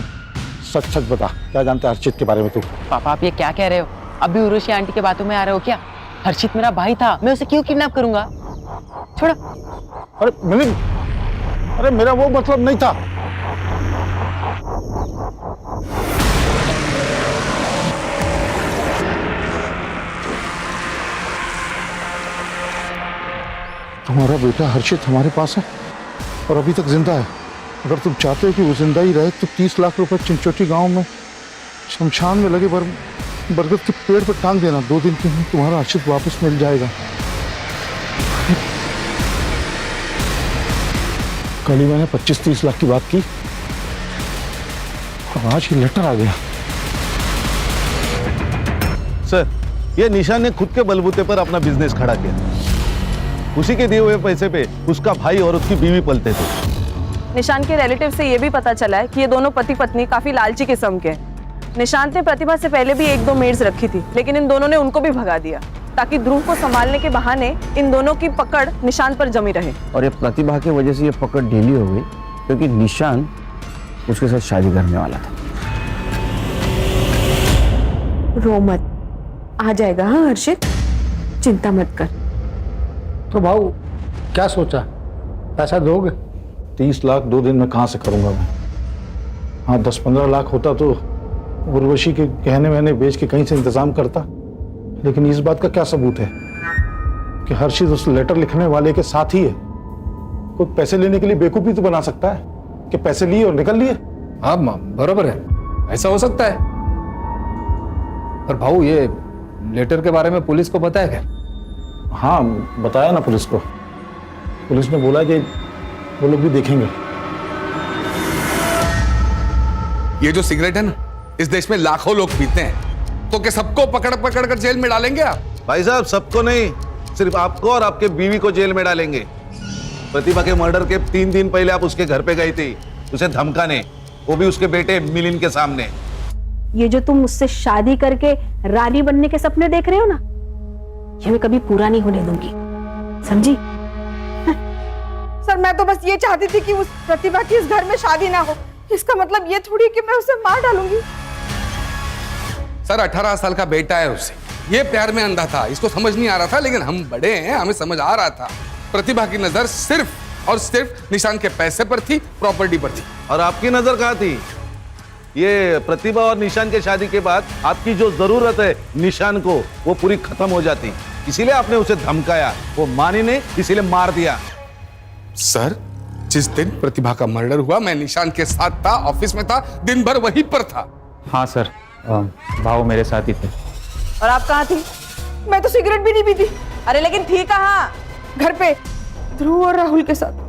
Speaker 7: सच बता, क्या जानते हैं हर्षित के बारे में तू?
Speaker 9: पापा आप ये क्या कह रहे हो? अभी उर्वशी आंटी के बातों में आ रहे हो क्या? हर्षित मेरा भाई था, मैं उसे क्यों किडनैप करूंगा? छोड़ो।
Speaker 7: अरे मिलिंद, अरे मेरा वो मतलब नहीं था। तुम्हारा बेटा हर्षित हमारे पास है और अभी तक जिंदा है। अगर तुम चाहते हो कि वो जिंदा ही रहे तो 30 लाख रुपए चिंचोटी गांव में शमशान में लगे बरगद के पेड़ पर टांग देना। 2 दिन के अंदर तुम्हारा हर्षित वापस मिल जाएगा। कल ही मैंने 25-30 लाख की बात की और आज ये लेटर आ गया।
Speaker 12: सर, ये निशान ने खुद के बलबूते पर अपना बिजनेस खड़ा किया। उसी के दिए हुए पैसे पे उसका भाई और उसकी बीवी पलते थे।
Speaker 10: निशान के रिलेटिव से ये भी पता चला है कि ये दोनों पति पत्नी काफी लालची किस्म के हैं। निशांत ने प्रतिभा से पहले भी 1-2 मेड्स रखी थी, लेकिन इन दोनों ने उनको भी भगा दिया ताकि ध्रुव को संभालने के बहाने इन दोनों की पकड़ निशांत पर जमी रहे।
Speaker 11: और ये प्रतिभा की वजह से ये पकड़ ढीली हो गई क्योंकि निशान उसके साथ शादी करने वाला था।
Speaker 3: रो मत, आ जाएगा। हाँ हर्षित, चिंता मत कर।
Speaker 7: तो भाऊ क्या सोचा, पैसा दोगे? 30 लाख 2 दिन में कहाँ से करूंगा मैं? हाँ 10-15 लाख होता तो उर्वशी के गहने वहने बेच के कहीं से इंतजाम करता, लेकिन इस बात का क्या सबूत है कि हर्षित उस लेटर लिखने वाले के साथ ही है? कोई पैसे लेने के लिए बेवकूफी तो बना सकता है कि पैसे लिए और निकल लिए।
Speaker 5: हाँ माँ बराबर है, ऐसा हो सकता है। पर भाऊ ये लेटर के बारे में पुलिस को पता है क्या?
Speaker 7: हाँ बताया ना पुलिस को। पुलिस ने बोला कि वो लोग भी देखेंगे।
Speaker 5: ये जो सिगरेट है ना, इस देश में लाखों लोग पीते हैं, तो क्या सबको पकड़ कर जेल में डालेंगे आप?
Speaker 12: भाई साहब, सबको नहीं, सिर्फ आपको और आपके बीवी को जेल में डालेंगे। प्रतिभा के मर्डर के 3 दिन पहले आप उसके घर पे गई थी उसे धमकाने, वो भी उसके बेटे मिलिंद के सामने।
Speaker 3: ये जो तुम मुझसे शादी करके रानी बनने के सपने देख रहे हो ना, ये मैं कभी पूरा नहीं होने दूंगी, समझी?
Speaker 2: सर मैं तो बस ये चाहती थी कि उस प्रतिभा की इस घर में शादी ना हो। इसका मतलब ये थोड़ी कि मैं उसे मार डालूंगी।
Speaker 5: सर 18 साल का बेटा है उसे, ये प्यार में अंधा था, इसको समझ नहीं आ रहा था, लेकिन हम बड़े हैं, हमें समझ आ रहा था। प्रतिभा की नजर सिर्फ और सिर्फ निशान के पैसे पर थी, प्रॉपर्टी पर थी।
Speaker 12: और आपकी नजर कहाँ थी? ये प्रतिभा और निशान के शादी के बाद आपकी जो जरूरत है निशान को, वो पूरी खत्म हो जाती, इसीलिए आपने उसे धमकाया। वो मानी नहीं, इसीलिए मार दिया।
Speaker 5: सर जिस दिन प्रतिभा का मर्डर हुआ मैं निशान के साथ था, ऑफिस में था, दिन भर वहीं पर था।
Speaker 4: हाँ सर, भाव मेरे साथ ही थे।
Speaker 10: और आप कहाँ थी?
Speaker 2: मैं तो सिगरेट भी नहीं पीती।
Speaker 10: अरे लेकिन थी कहाँ?
Speaker 2: घर पे ध्रुव और राहुल के साथ।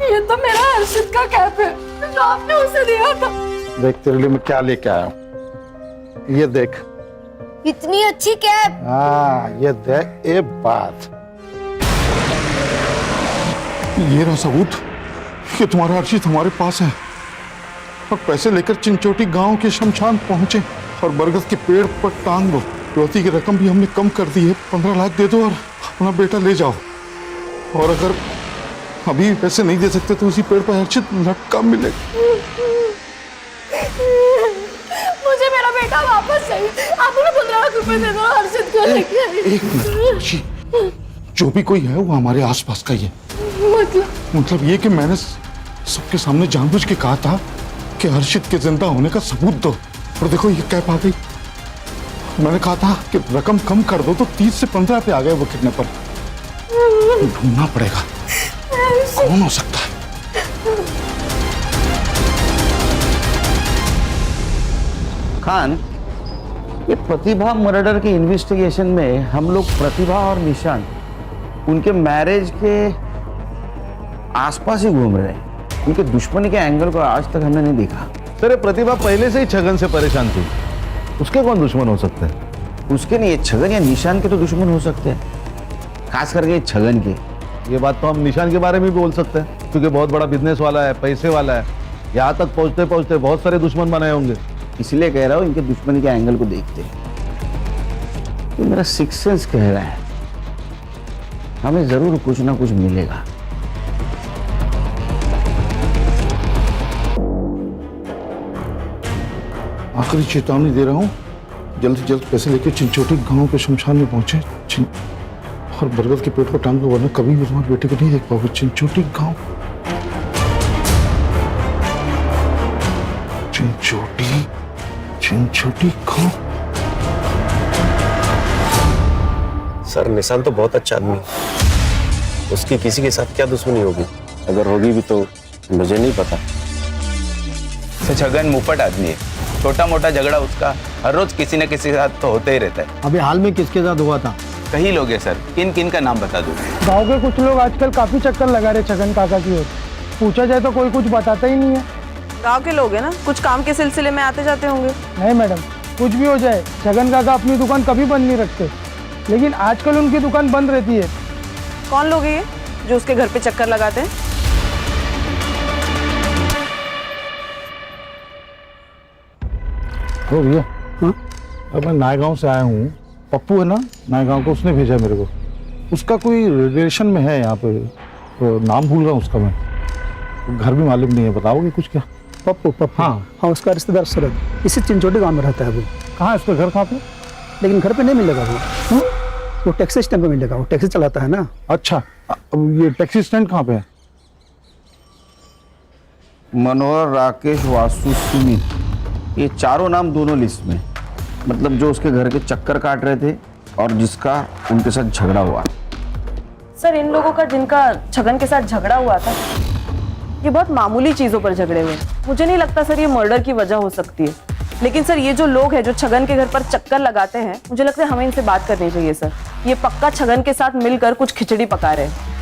Speaker 1: ये तो मेरा हर्षित का कैप है जो आपने उसे दिया था।
Speaker 7: देख तेरे लिए मैं क्या लेके आया हूं, ये देख।
Speaker 1: इतनी अच्छी कैप।
Speaker 7: हाँ ये देख, एक बात, ये रहा सबूत कि तुम्हारा हर्षित हमारे पास है। और पैसे लेकर चिंचोटी गांव के शमशान पहुंचे और बरगद के पेड़ पर टांग दो। रोटी की रकम भी हमने कम कर दी है, 15 लाख दे दो और अपना बेटा ले जाओ। और अगर अभी पैसे नहीं दे सकते तो उसी पेड़ पर हर्षित लटका मिलेगा।
Speaker 1: मुझे मेरा बेटा वापस चाहिए। आप मुझे 15 लाख रुपए दे दो, हर्षित को लेके आई।
Speaker 7: एक मिनट ऋषि, जो भी कोई है वो हमारे आसपास का ही है। मतलब ये कि मैंने सबके सामने जानबूझ के कहा था कि हर्षित के जिंदा होने का सबूत दो, और देखो ये कैप आ गई। मैंने कहा था कि रकम कम कर दो तो 30 से 15 पे आ गए वो किडनैपर। ढूंढना पड़ेगा कौन हो सकता है।
Speaker 11: खान, ये प्रतिभा मर्डर के इन्वेस्टिगेशन में हम लोग प्रतिभा और निशान उनके मैरिज के आसपास ही घूम रहे हैं। उनके दुश्मनी के एंगल को आज तक हमने नहीं देखा।
Speaker 12: सर ये प्रतिभा पहले से ही छगन से परेशान थी, उसके कौन दुश्मन हो सकते हैं?
Speaker 11: उसके नहीं, छगन या निशान के तो दुश्मन हो सकते हैं, खास करके छगन के।
Speaker 12: ये बात तो हम निशान के बारे में भी बोल सकते हैं, क्योंकि बहुत बड़ा बिजनेस वाला है, पैसे वाला है। यहाँ तक पहुँचते पहुँचते बहुत सारे दुश्मन बनाए होंगे।
Speaker 11: इसलिए कह रहा हूँ इनके दुश्मनी के एंगल को देखते। तो मेरा सिक्स सेंस कह रहा है हमें जरूर कुछ ना कुछ मिलेगा।
Speaker 7: आखिरी चेतावनी दे रहा हूँ, जल्द से जल्द पैसे लेके चिंचोटी गांव के शमशान में पहुंचे और बरगद के पेट पर टांग दो, वरना कभी भी तुम्हारे बेटे को नहीं देख पाओगे। चिंचोटी गांव, चिंचोटी गांव।
Speaker 13: सर निशान तो बहुत अच्छा आदमी है, उसकी किसी के साथ क्या दुश्मनी होगी? अगर होगी भी तो मुझे नहीं पता।
Speaker 14: छगन मुफट आदमी है, छोटा मोटा झगड़ा उसका हर रोज किसी न किसी के साथ तो होते ही रहता है।
Speaker 13: अभी हाल में किसके साथ हुआ था?
Speaker 14: कई लोग हैं सर, किन किन का नाम बता दूं?
Speaker 15: गांव के कुछ लोग आजकल काफी चक्कर लगा रहे छगन काका की ओर। पूछा जाए तो कोई कुछ बताता ही नहीं है।
Speaker 10: गांव के लोग हैं ना, कुछ काम के सिलसिले में आते जाते होंगे।
Speaker 15: नहीं मैडम, कुछ भी हो जाए छगन काका अपनी दुकान कभी बंद नहीं रखते, लेकिन आजकल उनकी दुकान बंद रहती है।
Speaker 10: कौन लोग हैं ये जो उसके घर पे चक्कर लगाते हैं?
Speaker 7: ओ भैया, अब मैं नायगांव से आया हूँ। पप्पू है ना नायगांव को, उसने भेजा मेरे को। उसका कोई रिलेशन में है यहाँ पे, तो नाम भूल रहा हूँ उसका मैं। घर भी मालूम नहीं है, बताओगे कुछ क्या?
Speaker 15: पप्पू पप्पू हाँ, उसका रिश्तेदार शरद इसी चिंचोटी गांव में रहता है वो।
Speaker 7: कहाँ है उसका घर, कहाँ पे?
Speaker 15: लेकिन घर पे नहीं मिलेगा वो टैक्सी स्टैंड पे मिलेगा, वो टैक्सी चलाता है ना।
Speaker 7: अच्छा, अब ये टैक्सी स्टैंड कहाँ पे है?
Speaker 11: मनोहर, राकेश, वासु, सुमित, ये चारों नाम दोनों लिस्ट में। मतलब जो उसके घर के चक्कर काट रहे थे और जिसका उनके साथ झगड़ा हुआ।
Speaker 10: सर इन लोगों का जिनका छगन के साथ झगड़ा हुआ था, ये बहुत मामूली चीजों पर झगड़े हुए। मुझे नहीं लगता सर ये मर्डर की वजह हो सकती है। लेकिन सर ये जो लोग हैं जो छगन के घर पर चक्कर लगाते हैं, मुझे लगता है हमें इनसे बात करनी चाहिए सर। ये पक्का छगन के साथ मिलकर कुछ खिचड़ी पका रहे हैं।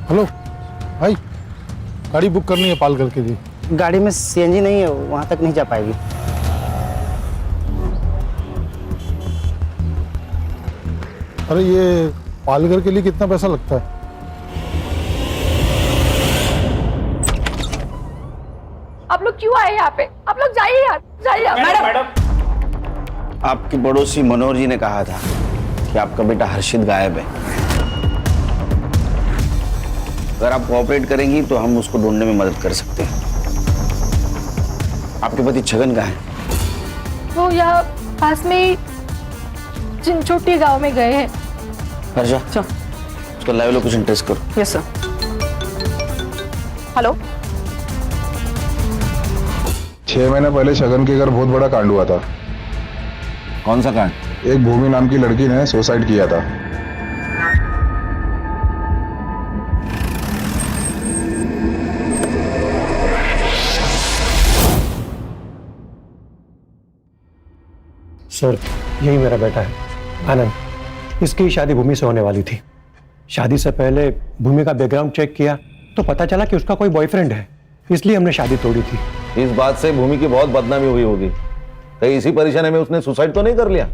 Speaker 7: हेलो भाई, गाड़ी बुक करनी है पालघर के लिए।
Speaker 13: गाड़ी में सीएनजी नहीं है, वहां तक नहीं जा पाएगी।
Speaker 7: अरे ये पालघर के लिए कितना पैसा लगता है?
Speaker 1: आप लोग क्यों आए यहाँ पे? आप लोग जाइए यार, जाइए।
Speaker 11: आपके पड़ोसी मनोहर जी ने कहा था कि आपका बेटा हर्षित गायब है। अगर आप कोऑपरेट करेंगी तो हम उसको ढूंढने में मदद कर सकते हैं। आपके पति छगन कहाँ है?
Speaker 1: वो यहाँ पास में ही चिंचोटी गांव में गए हैं।
Speaker 11: हर्षा, उसका लाइव लोकेशन ट्रेस करो।
Speaker 10: Yes sir. हेलो,
Speaker 6: 6 महीने पहले छगन के घर बहुत बड़ा कांड हुआ था।
Speaker 11: कौन सा कांड?
Speaker 6: एक भूमि नाम की लड़की ने सुसाइड किया था।
Speaker 8: सर, यही मेरा बेटा है आनंद। इसकी शादी भूमि से होने वाली थी। शादी से पहले भूमि का बैकग्राउंड चेक किया तो पता चला कि उसका कोई बॉयफ्रेंड है, इसलिए हमने शादी तोड़ी थी।
Speaker 12: इस बात से भूमि की बहुत बदनामी हुई होगी। कहीं इसी परेशानी में उसने सुसाइड तो नहीं कर लिया?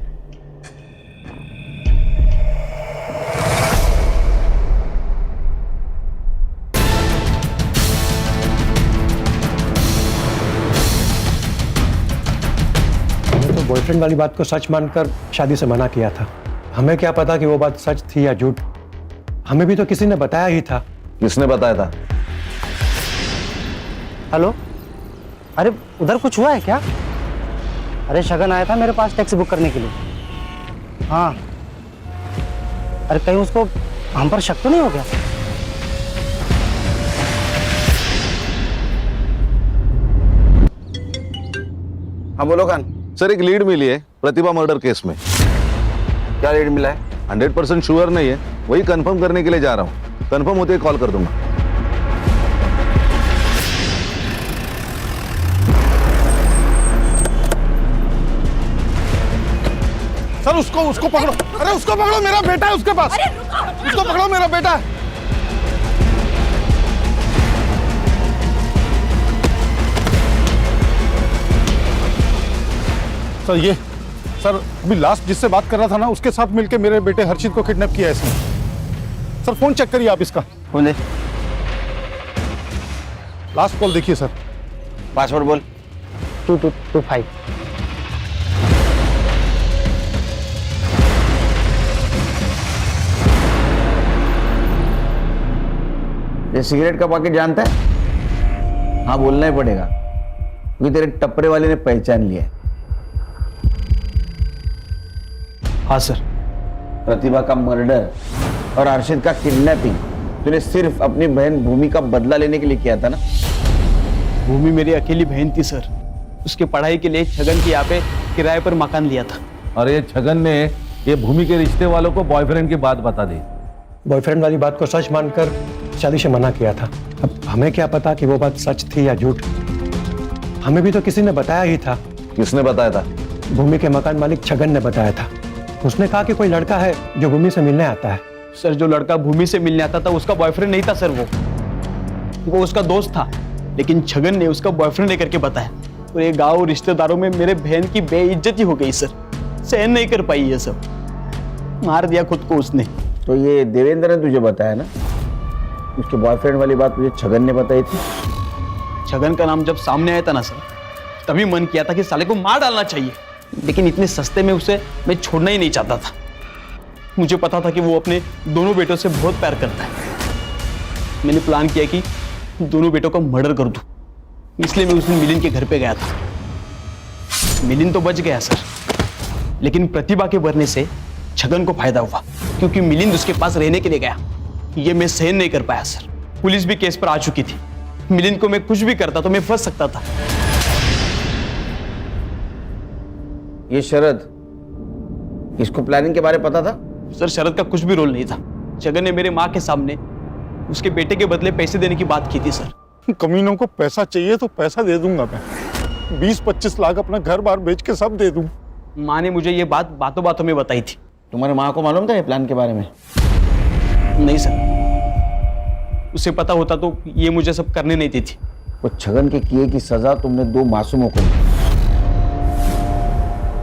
Speaker 8: हमने तो बॉयफ्रेंड वाली बात को सच मानकर शादी से मना किया था। हमें क्या पता कि वो बात सच थी या झूठ। हमें भी तो किसी ने बताया ही था।
Speaker 12: किसने बताया था?
Speaker 15: हेलो, अरे उधर कुछ हुआ है क्या? अरे शगन आया था मेरे पास टैक्सी बुक करने के लिए। हाँ, अरे कहीं उसको हम पर शक तो नहीं हो गया?
Speaker 11: हाँ बोलो खान।
Speaker 12: सर, एक लीड मिली है प्रतिभा मर्डर केस में।
Speaker 11: क्या लीड मिला है?
Speaker 12: 100% श्योर नहीं है, वही कंफर्म करने के लिए जा रहा हूँ। कंफर्म होते ही कॉल कर दूंगा।
Speaker 7: सर उसको पकड़ो। अरे उसको पकड़ो, मेरा बेटा है उसके पास। उसको पकड़ो, मेरा बेटा है। सर ये सर अभी लास्ट जिससे बात कर रहा था ना, उसके साथ मिलके मेरे बेटे हर्षित को किडनैप किया है इसने। सर फोन चेक करिए आप इसका।
Speaker 11: फोन दे।
Speaker 7: लास्ट कॉल देखिए सर।
Speaker 11: पासवर्ड बोल।
Speaker 15: 2225।
Speaker 11: ये सिगरेट का पैकेट जानता है? हाँ बोलना ही पड़ेगा क्योंकि तेरे टपरे वाले ने पहचान लिया है।
Speaker 8: हाँ सर।
Speaker 11: प्रतिभा का मर्डर और हर्षित का किडनैपिंग तूने सिर्फ अपनी बहन भूमि का बदला लेने के लिए किया था ना?
Speaker 8: भूमि मेरी अकेली बहन थी सर। उसके पढ़ाई के लिए छगन के यहाँ पे किराए पर मकान लिया था।
Speaker 12: और ये छगन ने ये भूमि के रिश्ते वालों को बॉयफ्रेंड की बात बता दी।
Speaker 8: बॉयफ्रेंड वाली बात को सच मानकर शादी से मना किया था। अब हमें क्या पता कि वो बात सच थी या झूठ। हमें भी तो किसी ने बताया ही था।
Speaker 12: किसने बताया था?
Speaker 8: भूमि के मकान मालिक छगन ने बताया था। उसने कहा कि कोई लड़का है जो भूमि से मिलने आता है।
Speaker 16: सर, जो लड़का भूमि से मिलने आता था उसका बॉयफ्रेंड नहीं था सर। वो उसका दोस्त था, लेकिन छगन ने उसका बॉयफ्रेंड लेकर के बताया। और ये गांव रिश्तेदारों में मेरे बहन की बेइज्जती हो गई सर। सहन नहीं कर पाई ये सब। मार दिया खुद को उसने।
Speaker 11: तो ये देवेंद्र ने तुझे बताया ना? उसके बॉयफ्रेंड वाली बात मुझे छगन ने बताई थी।
Speaker 16: छगन का नाम जब सामने आया था ना सर, तभी मन किया था कि साले को मार डालना चाहिए, लेकिन इतने सस्ते में उसे मैं छोड़ना ही नहीं चाहता था। मुझे पता था कि वो अपने दोनों बेटों से बहुत प्यार करता है। मैंने प्लान किया कि दोनों बेटों का मर्डर कर दूं, इसलिए मैं उस दिन मिलिंद के घर पे गया था। मिलिंद तो बच गया सर, लेकिन प्रतिभा के मरने से छगन को फायदा हुआ, क्योंकि मिलिंद उसके पास रहने के लिए गया। ये मैं सहन नहीं कर पाया सर। पुलिस भी केस पर आ चुकी थी। मिलिंद को मैं कुछ भी करता तो मैं फंस सकता था।
Speaker 11: ये शरद, इसको प्लानिंग के बारे में पता था?
Speaker 16: सर, शरद का कुछ भी रोल नहीं था। छगन ने मेरे माँ के सामने उसके बेटे के बदले पैसे देने की बात की थी सर।
Speaker 7: कमीनों को पैसा चाहिए तो पैसा दे दूंगा मैं। 20-25 लाख अपना घर बार बेच के सब दे दूं।
Speaker 16: माँ ने मुझे ये बात बातों बातों में बताई थी।
Speaker 11: तुम्हारे माँ को मालूम था ये प्लान के बारे में?
Speaker 16: नहीं सर, उसे पता होता तो ये मुझे सब करने नहीं देती।
Speaker 11: वो छगन के किए की सजा तुमने 2 मासूमों को दी।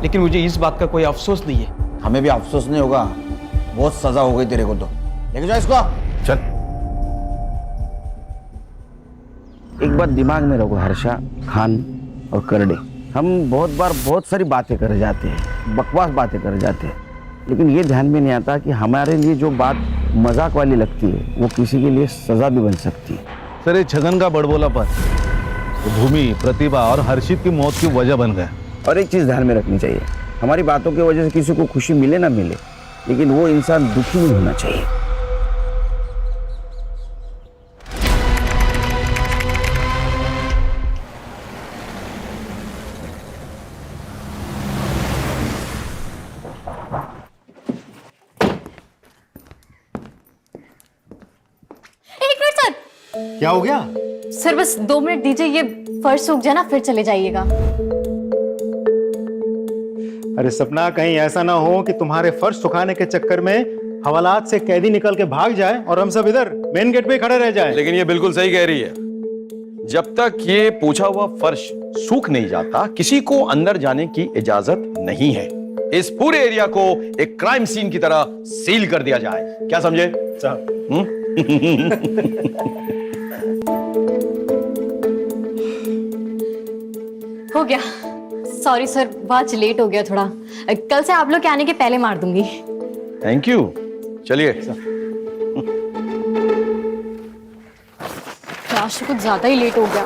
Speaker 16: लेकिन मुझे इस बात का कोई अफसोस नहीं है।
Speaker 11: हमें भी अफसोस नहीं होगा, बहुत सजा हो गई तेरे को। तो लेके जाओ इसको।
Speaker 12: चल।
Speaker 11: एक बात दिमाग में रखो हर्षा, खान और करडे, हम बहुत बार बहुत सारी बातें कर जाते हैं, बकवास बातें कर जाते हैं, लेकिन ये ध्यान में नहीं आता कि हमारे लिए जो बात मजाक वाली लगती है वो किसी के लिए सजा भी बन सकती है।
Speaker 12: सर ये छगन का बड़बोलापन भूमि, प्रतिभा और हर्षित की मौत की वजह बन गया।
Speaker 11: और एक चीज ध्यान में रखनी चाहिए, हमारी बातों की वजह से किसी को खुशी मिले ना मिले, लेकिन वो इंसान दुखी नहीं होना चाहिए।
Speaker 1: एक मिनट सर।
Speaker 15: क्या हो गया?
Speaker 1: सर बस 2 मिनट दीजिए, ये फर्श सूख जाए ना फिर चले जाइएगा।
Speaker 15: अरे सपना, कहीं ऐसा ना हो कि तुम्हारे फर्श सुखाने के चक्कर में हवालात से कैदी निकल के भाग जाए और हम सब इधर मेन गेट पे खड़े रह जाएं।
Speaker 17: लेकिन ये बिल्कुल सही कह रही है। जब तक ये पूछा हुआ फर्श सूख नहीं जाता, किसी को अंदर जाने की इजाजत नहीं है। इस पूरे एरिया को एक क्राइम सीन की तरह सील कर दिया जाए। क्या समझे साहब?
Speaker 1: हो गया। सॉरी सर, आज लेट हो गया थोड़ा। कल से आप लोग के आने के पहले मार दूंगी।
Speaker 17: Thank you. चलिए।
Speaker 1: आज तो कुछ ज्यादा ही लेट हो गया।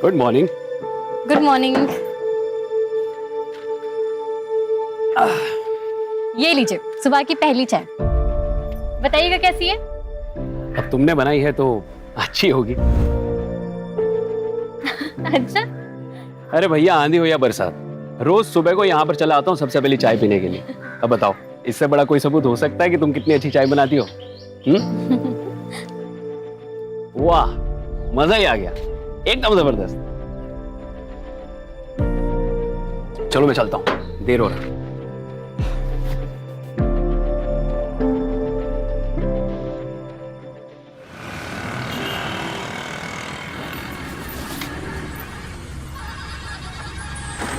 Speaker 13: Good morning.
Speaker 1: Good morning. ये लीजिए सुबह की पहली चाय। बताइएगा कैसी है?
Speaker 13: अब तुमने बनाई है तो अच्छी होगी।
Speaker 1: अच्छा।
Speaker 13: अरे भैया, आंधी हो या बरसात, रोज सुबह को यहाँ पर चला आता हूँ सबसे पहले चाय पीने के लिए। अब बताओ, इससे बड़ा कोई सबूत हो सकता है कि तुम कितनी अच्छी चाय बनाती हो? वाह, मजा ही आ गया, एकदम जबरदस्त। चलो मैं चलता हूँ, देर हो रहा है।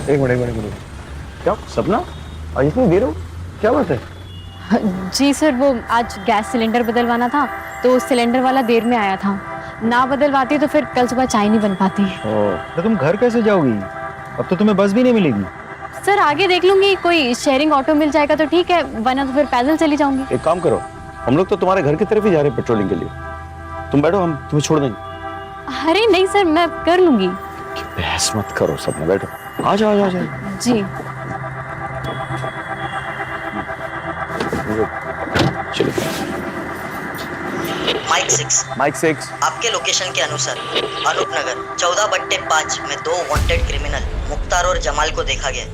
Speaker 8: एक मिनट। क्या सपना, आज इतनी देर हो, क्या बात है?
Speaker 1: जी सर, वो आज गैस सिलेंडर बदलवाना था तो सिलेंडर वाला देर में आया था। ना बदलवाती तो फिर कल सुबह चाय नहीं बन पाती।
Speaker 15: तो तुम घर कैसे जाओगी? अब तो तुम्हें बस भी नहीं मिलेगी।
Speaker 1: सर आगे देख लूंगी, कोई शेयरिंग ऑटो मिल जाएगा तो ठीक है, वरना तो फिर पैदल चली जाऊंगी।
Speaker 13: एक काम करो, हम लोग तो तुम्हारे घर की तरफ ही जा रहे हैं पेट्रोलिंग के लिए। तुम बैठो, हम तुम्हें छोड़ देंगे।
Speaker 1: अरे नहीं सर, मैं कर लूंगी।
Speaker 13: बहस मत करो, सपना बैठो। आ जाओ।
Speaker 1: जी
Speaker 13: चलो।
Speaker 14: माइक 6
Speaker 18: आपके लोकेशन के अनुसार अनूप नगर 14/5 में 2 वांटेड क्रिमिनल मुख्तार और जमाल को देखा गया।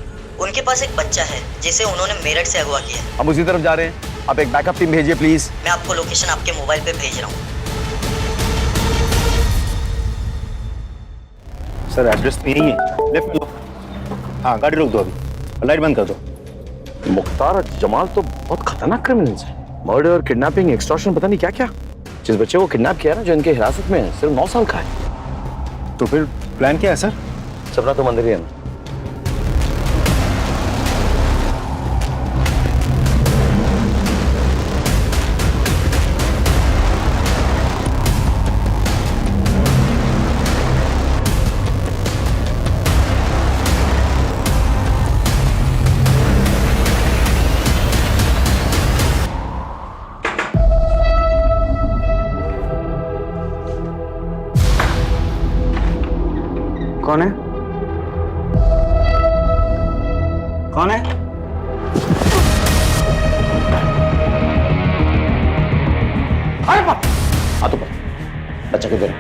Speaker 18: उनके पास एक बच्चा है जिसे उन्होंने मेरठ से अगवा किया।
Speaker 17: हम उसी तरफ जा रहे हैं, आप एक बैकअप टीम भेजिए प्लीज।
Speaker 18: मैं आपको लोकेशन आपके मोबाइल पे भेज रहा हूँ।
Speaker 15: सर एड्रेस तो यही है, लेफ्ट में लो। हाँ, गाड़ी रोक दो, अभी लाइट बंद कर दो।
Speaker 13: मुख्तार और जमाल तो बहुत खतरनाक क्रिमिनल्स हैं। मर्डर, किडनैपिंग, एक्सटॉर्शन, पता नहीं क्या क्या। जिस बच्चे को किडनैप किया ना, जो इनके हिरासत में है, सिर्फ 9 साल का है।
Speaker 15: तो फिर प्लान क्या है सर?
Speaker 13: सपना तुम अंदर ही है ना?
Speaker 15: कौन है? कौन है?
Speaker 13: अरे बाप! आ तो बच्चा किधर है?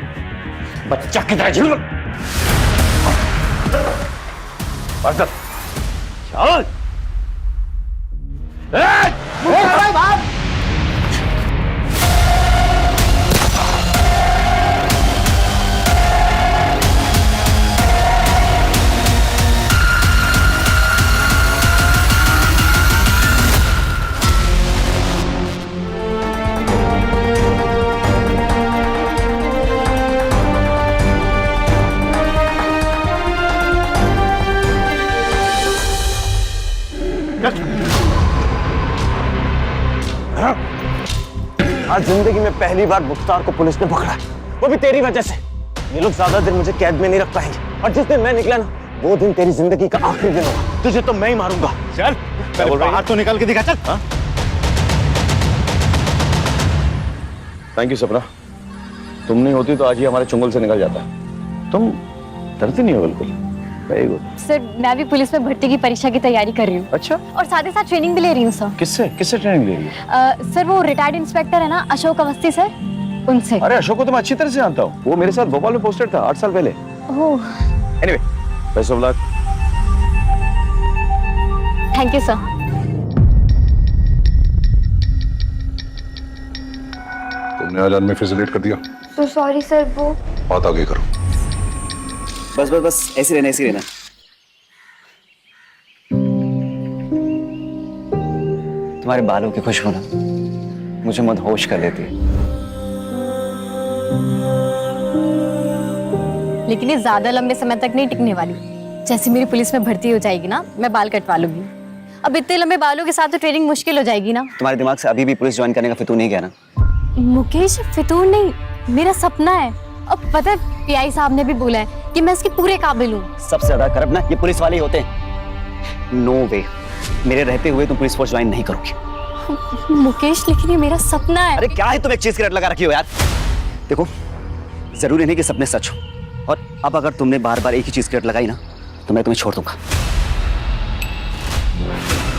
Speaker 13: बच्चा किधर है? चल आज जिंदगी में पहली बार मुख्तार को पुलिस ने पकड़ा।
Speaker 15: वो भी तेरी वजह से। ये लोग ज्यादा दिन मुझे कैद में नहीं रख पाएंगे और जिस दिन मैं निकला ना वो दिन तेरी जिंदगी का आखिरी दिन होगा। तुझे तो मैं ही मारूंगा। चल बाहर तो निकल के दिखा। चल।
Speaker 17: थैंक यू सपना, तुम नहीं होती तो आज ही हमारे चुंगल से निकल जाता। तुम डरती नहीं हो बिल्कुल। Very good.
Speaker 1: सर मैं भी पुलिस में भर्ती की परीक्षा की तैयारी कर रही हूँ।
Speaker 17: अच्छा।
Speaker 1: और साथ ही साथ ट्रेनिंग भी ले रही हूँ सर।
Speaker 17: किससे ट्रेनिंग ले रही है?
Speaker 1: सर वो रिटायर्ड इंस्पेक्टर है ना अशोक अवस्थी सर, उनसे।
Speaker 17: अरे अशोक को तो मैं अच्छी तरह से जानता हूँ, वो मेरे साथ भोपाल में पोस्टेड था 8 साल पहले।
Speaker 1: Oh.
Speaker 17: Anyway, best of luck.
Speaker 1: Thank you sir.
Speaker 7: तुमने आज आदमी फिर से लेट कर दिया।
Speaker 1: तो सॉरी सर। वो
Speaker 7: बात आगे करो।
Speaker 15: बस ऐसे रहना। तुम्हारे बालों की खुशबू ना मुझे मदहोश कर देती है।
Speaker 1: लेकिन ये ज्यादा लंबे समय तक नहीं टिकने वाली। जैसे मेरी पुलिस में भर्ती हो जाएगी ना मैं बाल कटवा लूंगी। अब इतने लंबे बालों के साथ तो ट्रेनिंग मुश्किल हो जाएगी ना।
Speaker 15: तुम्हारे दिमाग से अभी भी पुलिस ज्वाइन करने का फितूर नहीं गया ना?
Speaker 1: मुकेश फितूर नहीं, मेरा सपना है। अब पता है पीआई साहब ने भी बोला है कि मैं इसके पूरे काबिल हूँ।
Speaker 15: सबसे ज्यादा करप्ट ना ये पुलिस वाले ही होते हैं। नो वे, मेरे रहते हुए तुम पुलिस फोर्स ज्वाइन नहीं करोगे।
Speaker 1: मुकेश लेकिन ये मेरा सपना है।
Speaker 15: अरे क्या है तुम एक चीज की रट लगा रखी हो यार। देखो जरूरी नहीं कि सपने सच हो, और अब अगर तुमने बार बार एक ही चीज की रट लगाई ना तो मैं तुम्हें छोड़ दूंगा।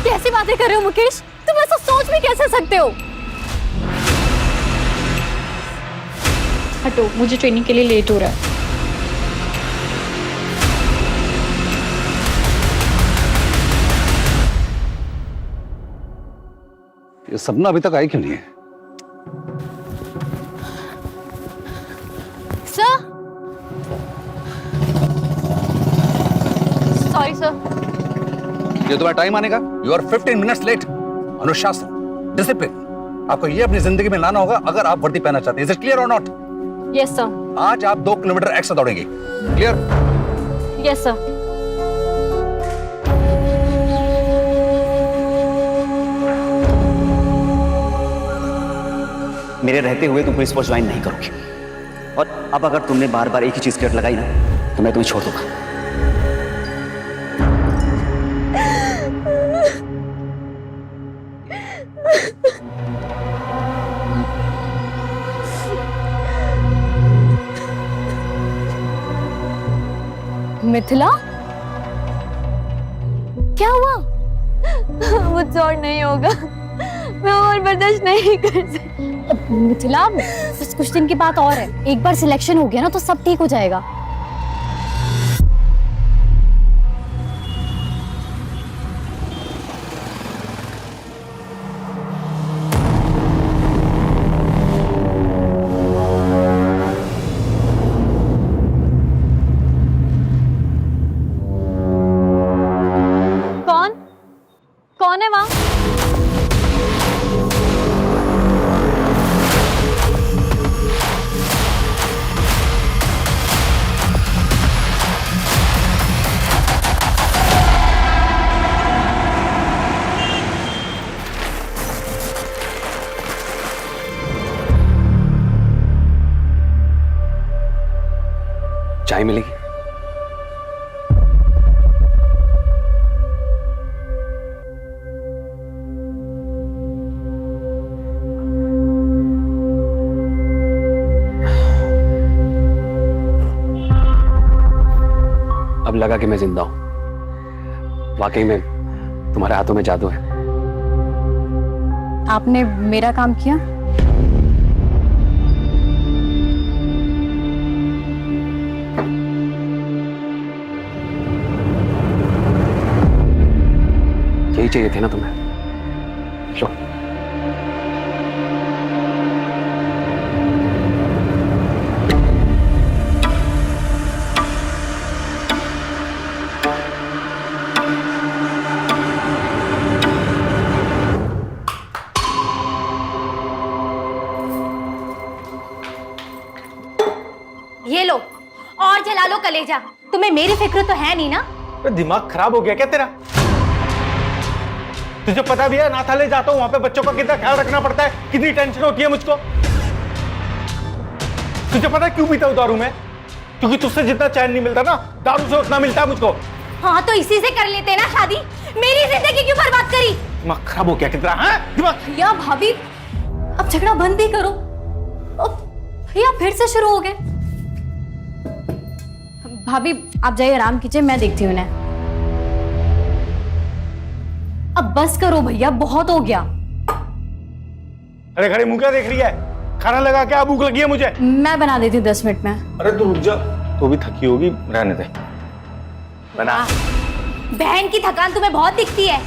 Speaker 1: कैसी बातें कर रहे हो मुकेश, तुम ऐसा सोच भी कैसे सकते हो? हटो, मुझे ट्रेनिंग के लिए लेट हो रहा है।
Speaker 7: ये सपना अभी तक आई क्यों नहीं है?
Speaker 1: Sir sorry sir.
Speaker 5: ये तुम्हारा टाइम आने का। You are 15 minutes late. अनुशासन, डिसिप्लिन, आपको ये अपनी जिंदगी में लाना होगा अगर आप वर्दी पहनना चाहते हैं। इज इट क्लियर और नॉट?
Speaker 1: Yes sir.
Speaker 5: आज आप 2 किलोमीटर एक्स्ट्रा दौड़ेंगे। क्लियर?
Speaker 1: Yes sir.
Speaker 15: मेरे रहते हुए तुम पुलिस फोर्स ज्वाइन नहीं करोगे, और अब अगर तुमने बार बार एक ही चीज की रट लगाई ना तो मैं तुम्हें छोड़ दूंगा।
Speaker 1: मिथिला क्या हुआ? मुझसे और नहीं होगा, मैं और बर्दाश्त नहीं कर सकती। मिथिला बस कुछ दिन की बात और है, एक बार सिलेक्शन हो गया ना तो सब ठीक हो जाएगा। कौन है वहां?
Speaker 5: चाय मिलेगी? अब लगा कि मैं जिंदा हूं। वाकई में तुम्हारे हाथों में जादू है।
Speaker 1: आपने मेरा काम किया?
Speaker 5: यही चाहिए थे ना तुम्हें। लो।
Speaker 1: ये लो और जला लो कलेजा। तुम्हें मेरी फिक्र तो है नहीं ना?
Speaker 8: तो दिमाग खराब हो गया क्या तेरा? तुझे पता भी है अनाथालय जाता हूँ, वहां पे बच्चों का कितना ख्याल रखना पड़ता है, कितनी टेंशन होती है मुझको। तुझे पता है क्यों पीता हूँ दारू में? क्योंकि तुझसे जितना चैन नहीं मिलता ना, दारू से उतना मिलता है मुझको।
Speaker 1: हाँ तो इसी से कर लेते ना शादी, मेरी जिंदगी क्यों बर्बाद करी?
Speaker 8: दिमाग खराब हो गया कितना, हाँ? दिमाग।
Speaker 1: भैया भाभी अब झगड़ा बंद ही करो। अब भैया फिर से शुरू हो गए। भाभी आप जाइए आराम कीजिए, मैं देखती हूँ उन्हें। अब बस करो भैया, बहुत हो गया।
Speaker 8: अरे खड़े मुंह क्या देख रही है? खाना लगा, क्या भूख लगी है मुझे।
Speaker 1: मैं बना देती हूँ 10 मिनट में।
Speaker 8: अरे तू रुक जा, तू भी थकी होगी, रहने दे। बना।
Speaker 1: बहन की थकान तुम्हें बहुत दिखती है,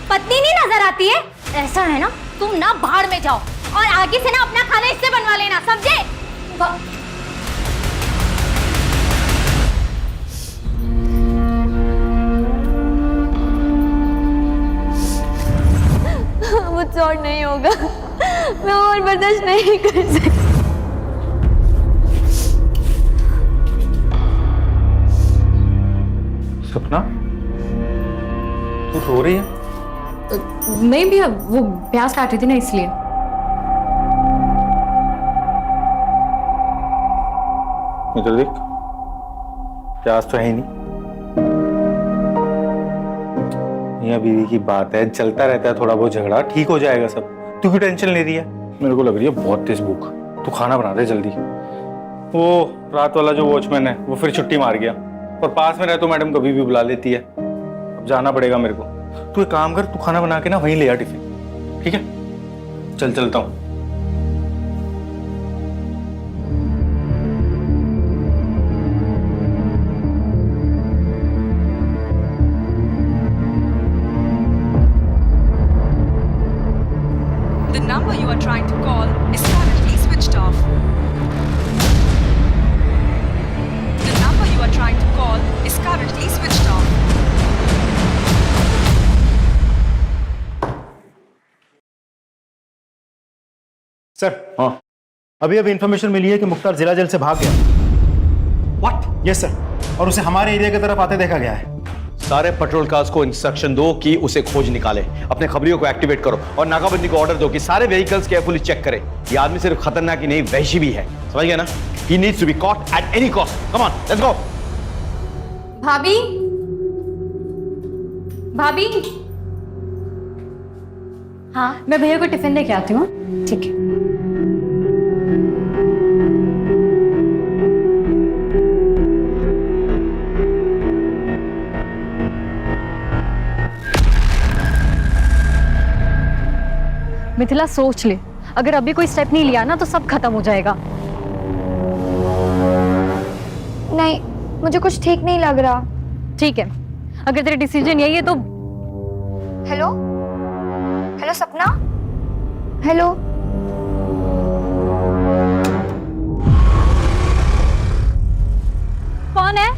Speaker 1: पत्नी नहीं नजर आती है। ऐसा है ना, तुम ना बाहर में जाओ और आगे से ना अपना खाना इससे बनवा लेना, समझे? मुझसे और नहीं होगा, मैं और बर्दाश्त नहीं कर सकती।
Speaker 8: सपना, तू रो रही है?
Speaker 1: नहीं भैया, वो प्याज काट रही थी ना इसलिए।
Speaker 8: इधर देख, प्याज तो है ही नहीं। मियां बीवी की बात है, चलता रहता है थोड़ा बहुत झगड़ा, ठीक हो जाएगा सब। तू क्यों टेंशन ले रही है? मेरे को लग रही है बहुत तेज भूख। तू खाना बना दे जल्दी। वो रात वाला जो वॉचमैन है वो फिर छुट्टी मार गया, और पास में रहे तो मैडम कभी भी बुला लेती है। अब जाना पड़ेगा मेरे को। तू एक काम कर, तू खाना बना के ना वहीं ले आ टिफिन, ठीक है? चल चलता हूँ।
Speaker 19: The number you are trying to call is currently switched off. The number you are trying to call is currently switched off.
Speaker 8: Sir, हाँ, अभी इंफॉर्मेशन मिली है कि मुख्तार जिला जेल से भाग गया। व्हाट? यस सर, और उसे हमारे एरिया की तरफ आते देखा गया है।
Speaker 17: सारे पेट्रोल कार्स को इंस्ट्रक्शन दो कि उसे खोज निकाले, अपने खबरियों को एक्टिवेट करो और नाकाबंदी को ऑर्डर दो कि सारे व्हीकल्स केयरफुली चेक करें। ये आदमी सिर्फ खतरनाक ही नहीं, वहशी भी है, समझ गए ना? He needs to be caught at any cost. Come on, let's go.
Speaker 1: भाभी, भाभी, हाँ मैं भैया को टिफिन लेके आती हूँ। ठीक है। मिथिला सोच ले, अगर अभी कोई स्टेप नहीं लिया ना तो सब खत्म हो जाएगा।
Speaker 20: नहीं, मुझे कुछ ठीक नहीं लग रहा।
Speaker 1: ठीक है, अगर तेरा डिसीजन यही है तो।
Speaker 20: हेलो हेलो सपना, हेलो।
Speaker 1: कौन है?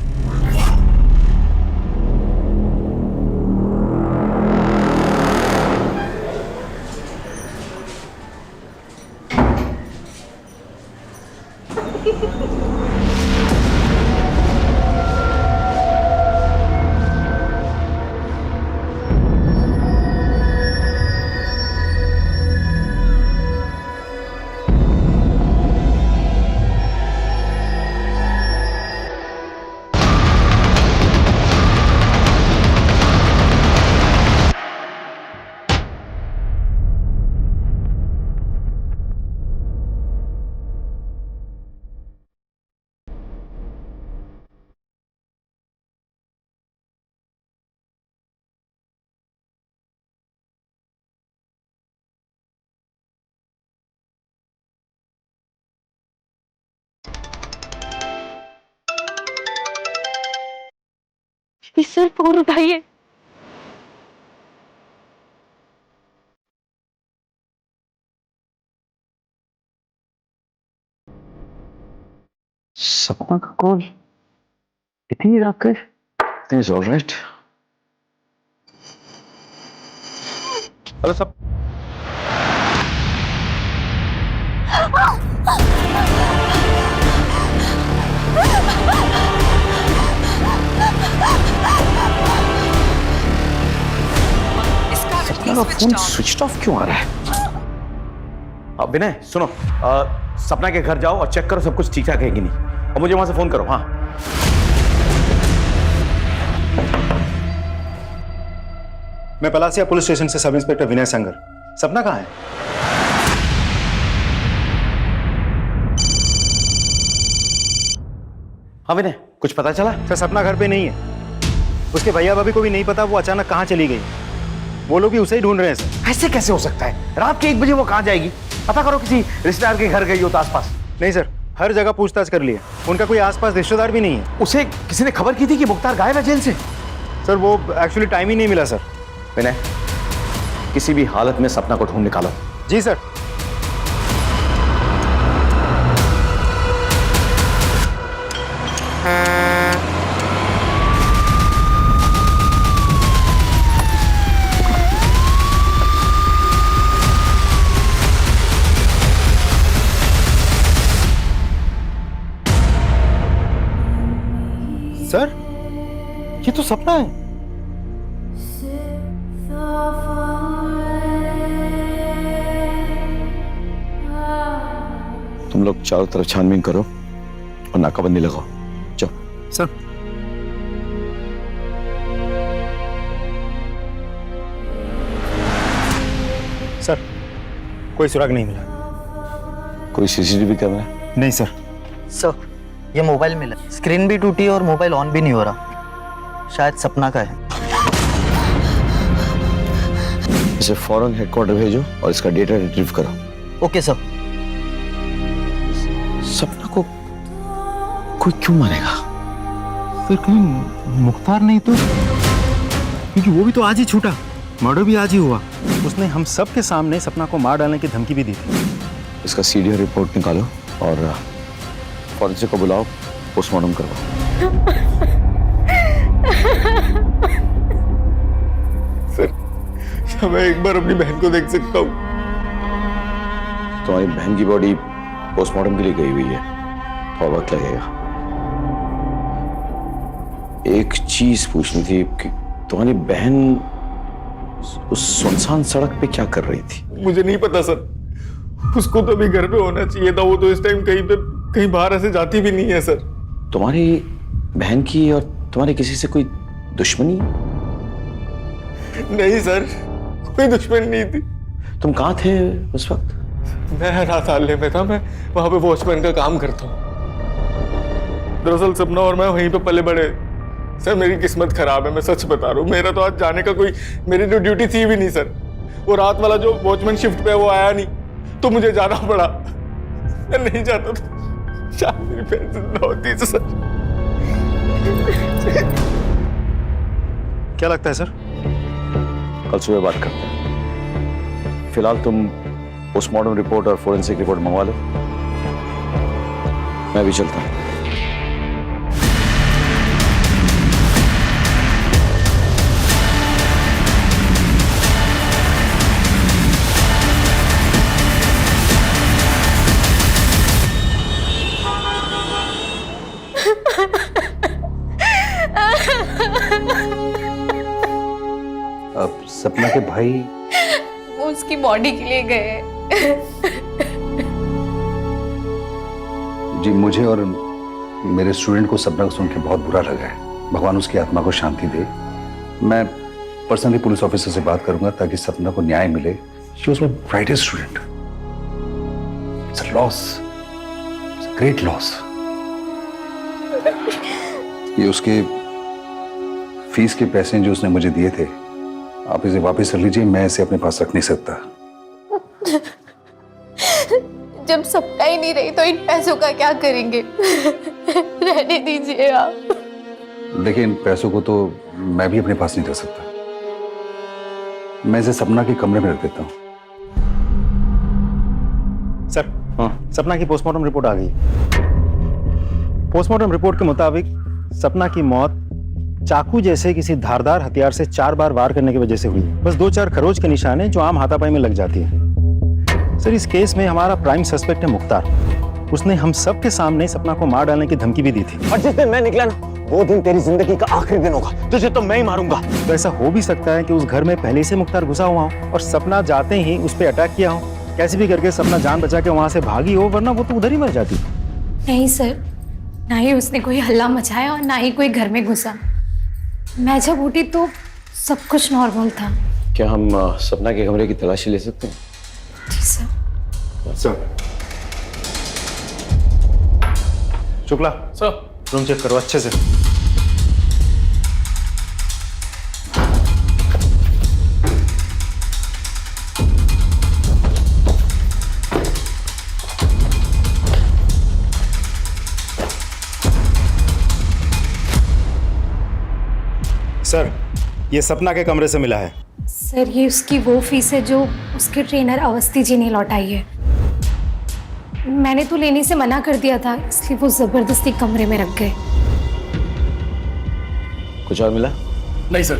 Speaker 1: सर फोन उठाइए।
Speaker 13: सपना का कॉल? इतनी रात कर? Everything is all right.
Speaker 8: Hello सब।
Speaker 13: सपना का फोन स्विच ऑफ क्यों आ रहा है?
Speaker 17: विनय सुनो, सपना के घर जाओ और चेक करो सब कुछ ठीक ठाक है कि नहीं, और मुझे वहां से फोन करो। हाँ
Speaker 8: मैं पलासिया पुलिस स्टेशन से सब इंस्पेक्टर विनय संगर। सपना कहाँ है?
Speaker 17: हाँ विनय, कुछ पता चला?
Speaker 8: सर सपना घर पे नहीं है, उसके भैया भाभी को भी नहीं पता वो अचानक कहाँ चली गई। वो लोग भी उसे ही ढूंढ रहे हैं सर।
Speaker 17: ऐसे कैसे हो सकता है? रात के 1 बजे वो कहाँ जाएगी? पता करो, किसी रिश्तेदार के घर गई हो तो आसपास।
Speaker 8: नहीं सर, हर जगह पूछताछ कर लिए, उनका कोई आसपास रिश्तेदार भी नहीं है।
Speaker 17: उसे किसी ने खबर की थी कि मुख्तार गायब है जेल से?
Speaker 8: सर वो एक्चुअली टाइम ही नहीं मिला सर।
Speaker 17: विनय, किसी भी हालत में सपना को ढूंढ निकालो।
Speaker 8: जी सर। सर ये तो सपना है।
Speaker 17: तुम लोग चारों तरफ छानबीन करो और नाकाबंदी लगाओ। जाओ।
Speaker 8: सर सर कोई सुराग नहीं मिला।
Speaker 17: कोई सीसीटीवी कैमरा?
Speaker 8: नहीं सर।
Speaker 18: सर ये मोबाइल मिला, स्क्रीन भी टूटी है और मोबाइल ऑन भी नहीं हो रहा, शायद सपना का है।
Speaker 17: इसे फौरन हेडक्वार्टर भेजो और इसका डेटा रिट्रीव करो।
Speaker 18: Okay sir.
Speaker 17: सपना को कोई क्यों मारेगा?
Speaker 8: सर कहीं मुख्तार नहीं तो? क्योंकि वो भी तो आज ही छूटा, मर्डर भी आज ही हुआ। उसने हम सब के सामने सपना को मार डालने की धमकी भी दी थी।
Speaker 17: इसका सीडीआर रिपोर्ट निकालो और फॉरेंसिक को बुलाओ, पोस्टमार्टम करवाओ।
Speaker 8: सर क्या मैं एक बार अपनी बहन को देख सकता हूँ?
Speaker 17: तुम्हारी बहन की बॉडी पोस्टमार्टम के लिए गई हुई है, थोड़ा वक्त लगेगा। एक चीज पूछनी थी कि तुम्हारी बहन उस सुनसान सड़क पे क्या कर रही थी?
Speaker 8: मुझे नहीं पता सर, उसको तो अभी घर पे होना चाहिए था, वो तो इस टाइम कहीं बाहर ऐसे जाती भी नहीं है सर।
Speaker 17: तुम्हारी बहन की और तुम्हारे किसी से कोई दुश्मनी?
Speaker 8: नहीं सर, कोई दुश्मनी नहीं थी।
Speaker 17: तुम कहाँ थे उस वक्त?
Speaker 8: मैं रात हाले में था, मैं वहां पे वॉचमैन का काम करता हूँ। दरअसल सपना और मैं वहीं पे पले बड़े। सर मेरी किस्मत खराब है, मैं सच बता रहा हूँ। मेरा तो आज जाने का कोई, मेरी जो ड्यूटी थी भी नहीं सर। वो रात वाला जो वॉचमैन शिफ्ट पे वो आया नहीं, तो मुझे जाना पड़ा। मैं नहीं जाता तो शायद मेरी बहन जिंदा होती है सर। क्या लगता है सर?
Speaker 17: कल सुबह बात करते हैं। फिलहाल तुम पोस्टमार्टम रिपोर्ट और फोरेंसिक रिपोर्ट मंगवा लो, मैं भी चलता हूँ।
Speaker 5: अब सपना के भाई
Speaker 1: वो उसकी बॉडी के लिए गए।
Speaker 5: जी, मुझे और मेरे स्टूडेंट को सपना को सुन के बहुत बुरा लगा है। भगवान उसकी आत्मा को शांति दे। मैं पर्सनली पुलिस ऑफिसर से बात करूंगा ताकि सपना को न्याय मिले। She was my brightest student. It's a loss, it's a great loss. ये उसके फीस के पैसे जो उसने मुझे दिए थे, आप इसे वापस कर लीजिए, मैं इसे अपने पास रख नहीं सकता।
Speaker 1: जब सपना ही नहीं रही तो इन पैसों का क्या करेंगे? रहने दीजिए आप।
Speaker 5: देखिए, इन पैसों को तो मैं भी अपने पास नहीं रख सकता। मैं इसे सपना के कमरे में रख देता हूँ।
Speaker 8: सर सपना की पोस्टमार्टम रिपोर्ट आ गई। पोस्टमार्टम रिपोर्ट के मुताबिक सपना की मौत चाकू जैसे किसी धारदार हथियार से 4 बार वार करने की वजह से हुई। बस 2-4 खरोच के निशान हैं जो आम हाथापाई में लग जाती है। सर इस केस में हमारा प्राइम सस्पेक्ट है मुख्तार। उसने हम सब के सामने सपना को मार डालने की धमकी भी दी थी।
Speaker 13: और जिस दिन मैं निकला ना, वो दिन तेरी जिंदगी का आखिरी दिन होगा, तुझे तो मैं ही मारूंगा।
Speaker 8: तो ऐसा हो भी सकता है कि उस घर में पहले से मुख्तार घुसा हुआ हो और सपना जाते ही उस पर अटैक किया हो
Speaker 15: कैसे भी करके सपना जान बचा के वहां से भागी हो, वरना वो तो उधर ही मर जाती।
Speaker 1: नहीं सर, ना ही उसने कोई हल्ला मचाया और ना ही कोई घर में घुसा। मैं जब उठी तो सब कुछ नॉर्मल था।
Speaker 17: क्या हम सपना के कमरे की तलाशी ले सकते हैं?
Speaker 1: जी sir.
Speaker 8: Sir Shukla sir, room check करो अच्छे से।
Speaker 15: सर, ये सपना के कमरे से मिला है।
Speaker 1: सर ये उसकी वो फीस है जो उसके ट्रेनर अवस्थी जी ने लौटाई है। मैंने तो लेने से मना कर दिया था, इसलिए वो जबरदस्ती कमरे में रख गए।
Speaker 17: कुछ और मिला?
Speaker 16: नहीं सर।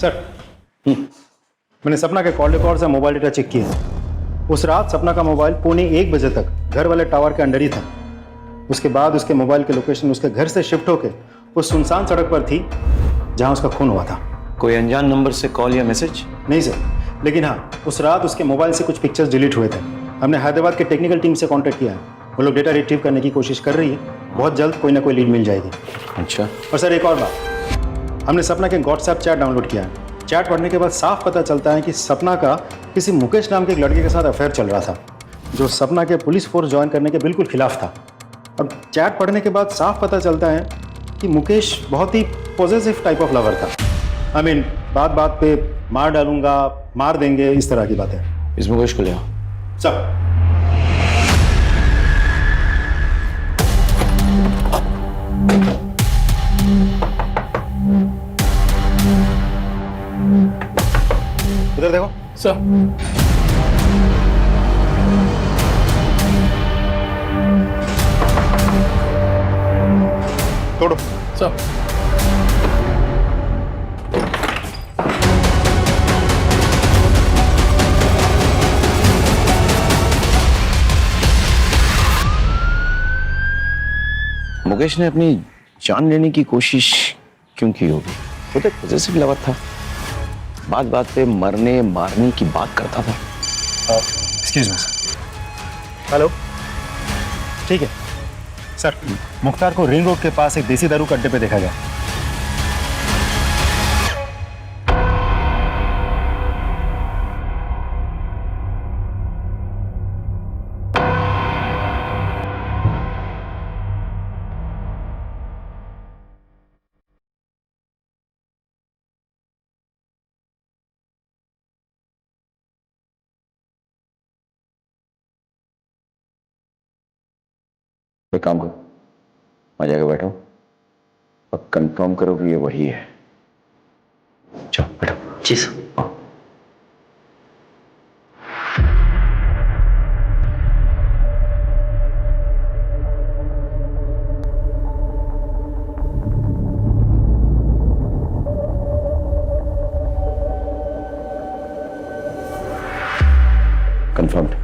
Speaker 15: सर, मैंने सपना के कॉल रिकॉर्ड से मोबाइल डेटा चेक किया। उस रात सपना का मोबाइल पौने 1 बजे तक घर वाले टावर के अंडर ही था। उसके बाद उसके मोबाइल की लोकेशन उसके घर से शिफ्ट होकर उस सुनसान सड़क पर थी जहां उसका खून हुआ था।
Speaker 17: कोई अनजान नंबर से कॉल या मैसेज?
Speaker 15: नहीं सर, लेकिन हाँ, उस रात उसके मोबाइल से कुछ पिक्चर्स डिलीट हुए थे। हमने हैदराबाद के टेक्निकल टीम से कांटेक्ट किया है, वो लोग डेटा रिट्रीव करने की कोशिश कर रही है। बहुत जल्द कोई ना कोई लीड मिल जाएगी।
Speaker 17: अच्छा।
Speaker 15: और सर एक और बात, हमने सपना के व्हाट्सएप चैट डाउनलोड किया है। चैट पढ़ने के बाद साफ पता चलता है कि सपना का किसी मुकेश नाम के एक लड़के के साथ अफेयर चल रहा था, जो सपना के पुलिस फोर्स ज्वाइन करने के बिल्कुल खिलाफ था। और चैट पढ़ने के बाद साफ पता चलता है कि मुकेश बहुत ही पॉजिटिव टाइप ऑफ लवर था। आई मीन बात बात पे मार डालूंगा, मार देंगे, इस तरह की बातें।
Speaker 17: इस मुकेश को ले आओ।
Speaker 15: सब उधर देखो
Speaker 16: सर।
Speaker 15: तोड़ो
Speaker 16: सर।
Speaker 17: मुकेश ने अपनी जान लेने की कोशिश क्यों की होगी? वो तो पॉजिटिव लवर था, बात बात पे मरने मारने की बात करता था।
Speaker 15: Excuse me sir. हेलो, ठीक है सर। मुख्तार को रिंग रोड के पास एक देसी दारू के अड्डे पे देखा गया।
Speaker 17: एक काम करो, वहां जाकर बैठो और कंफर्म करो कि ये वही है। चलो बैठो।
Speaker 18: जी सर।
Speaker 17: कंफर्म्ड।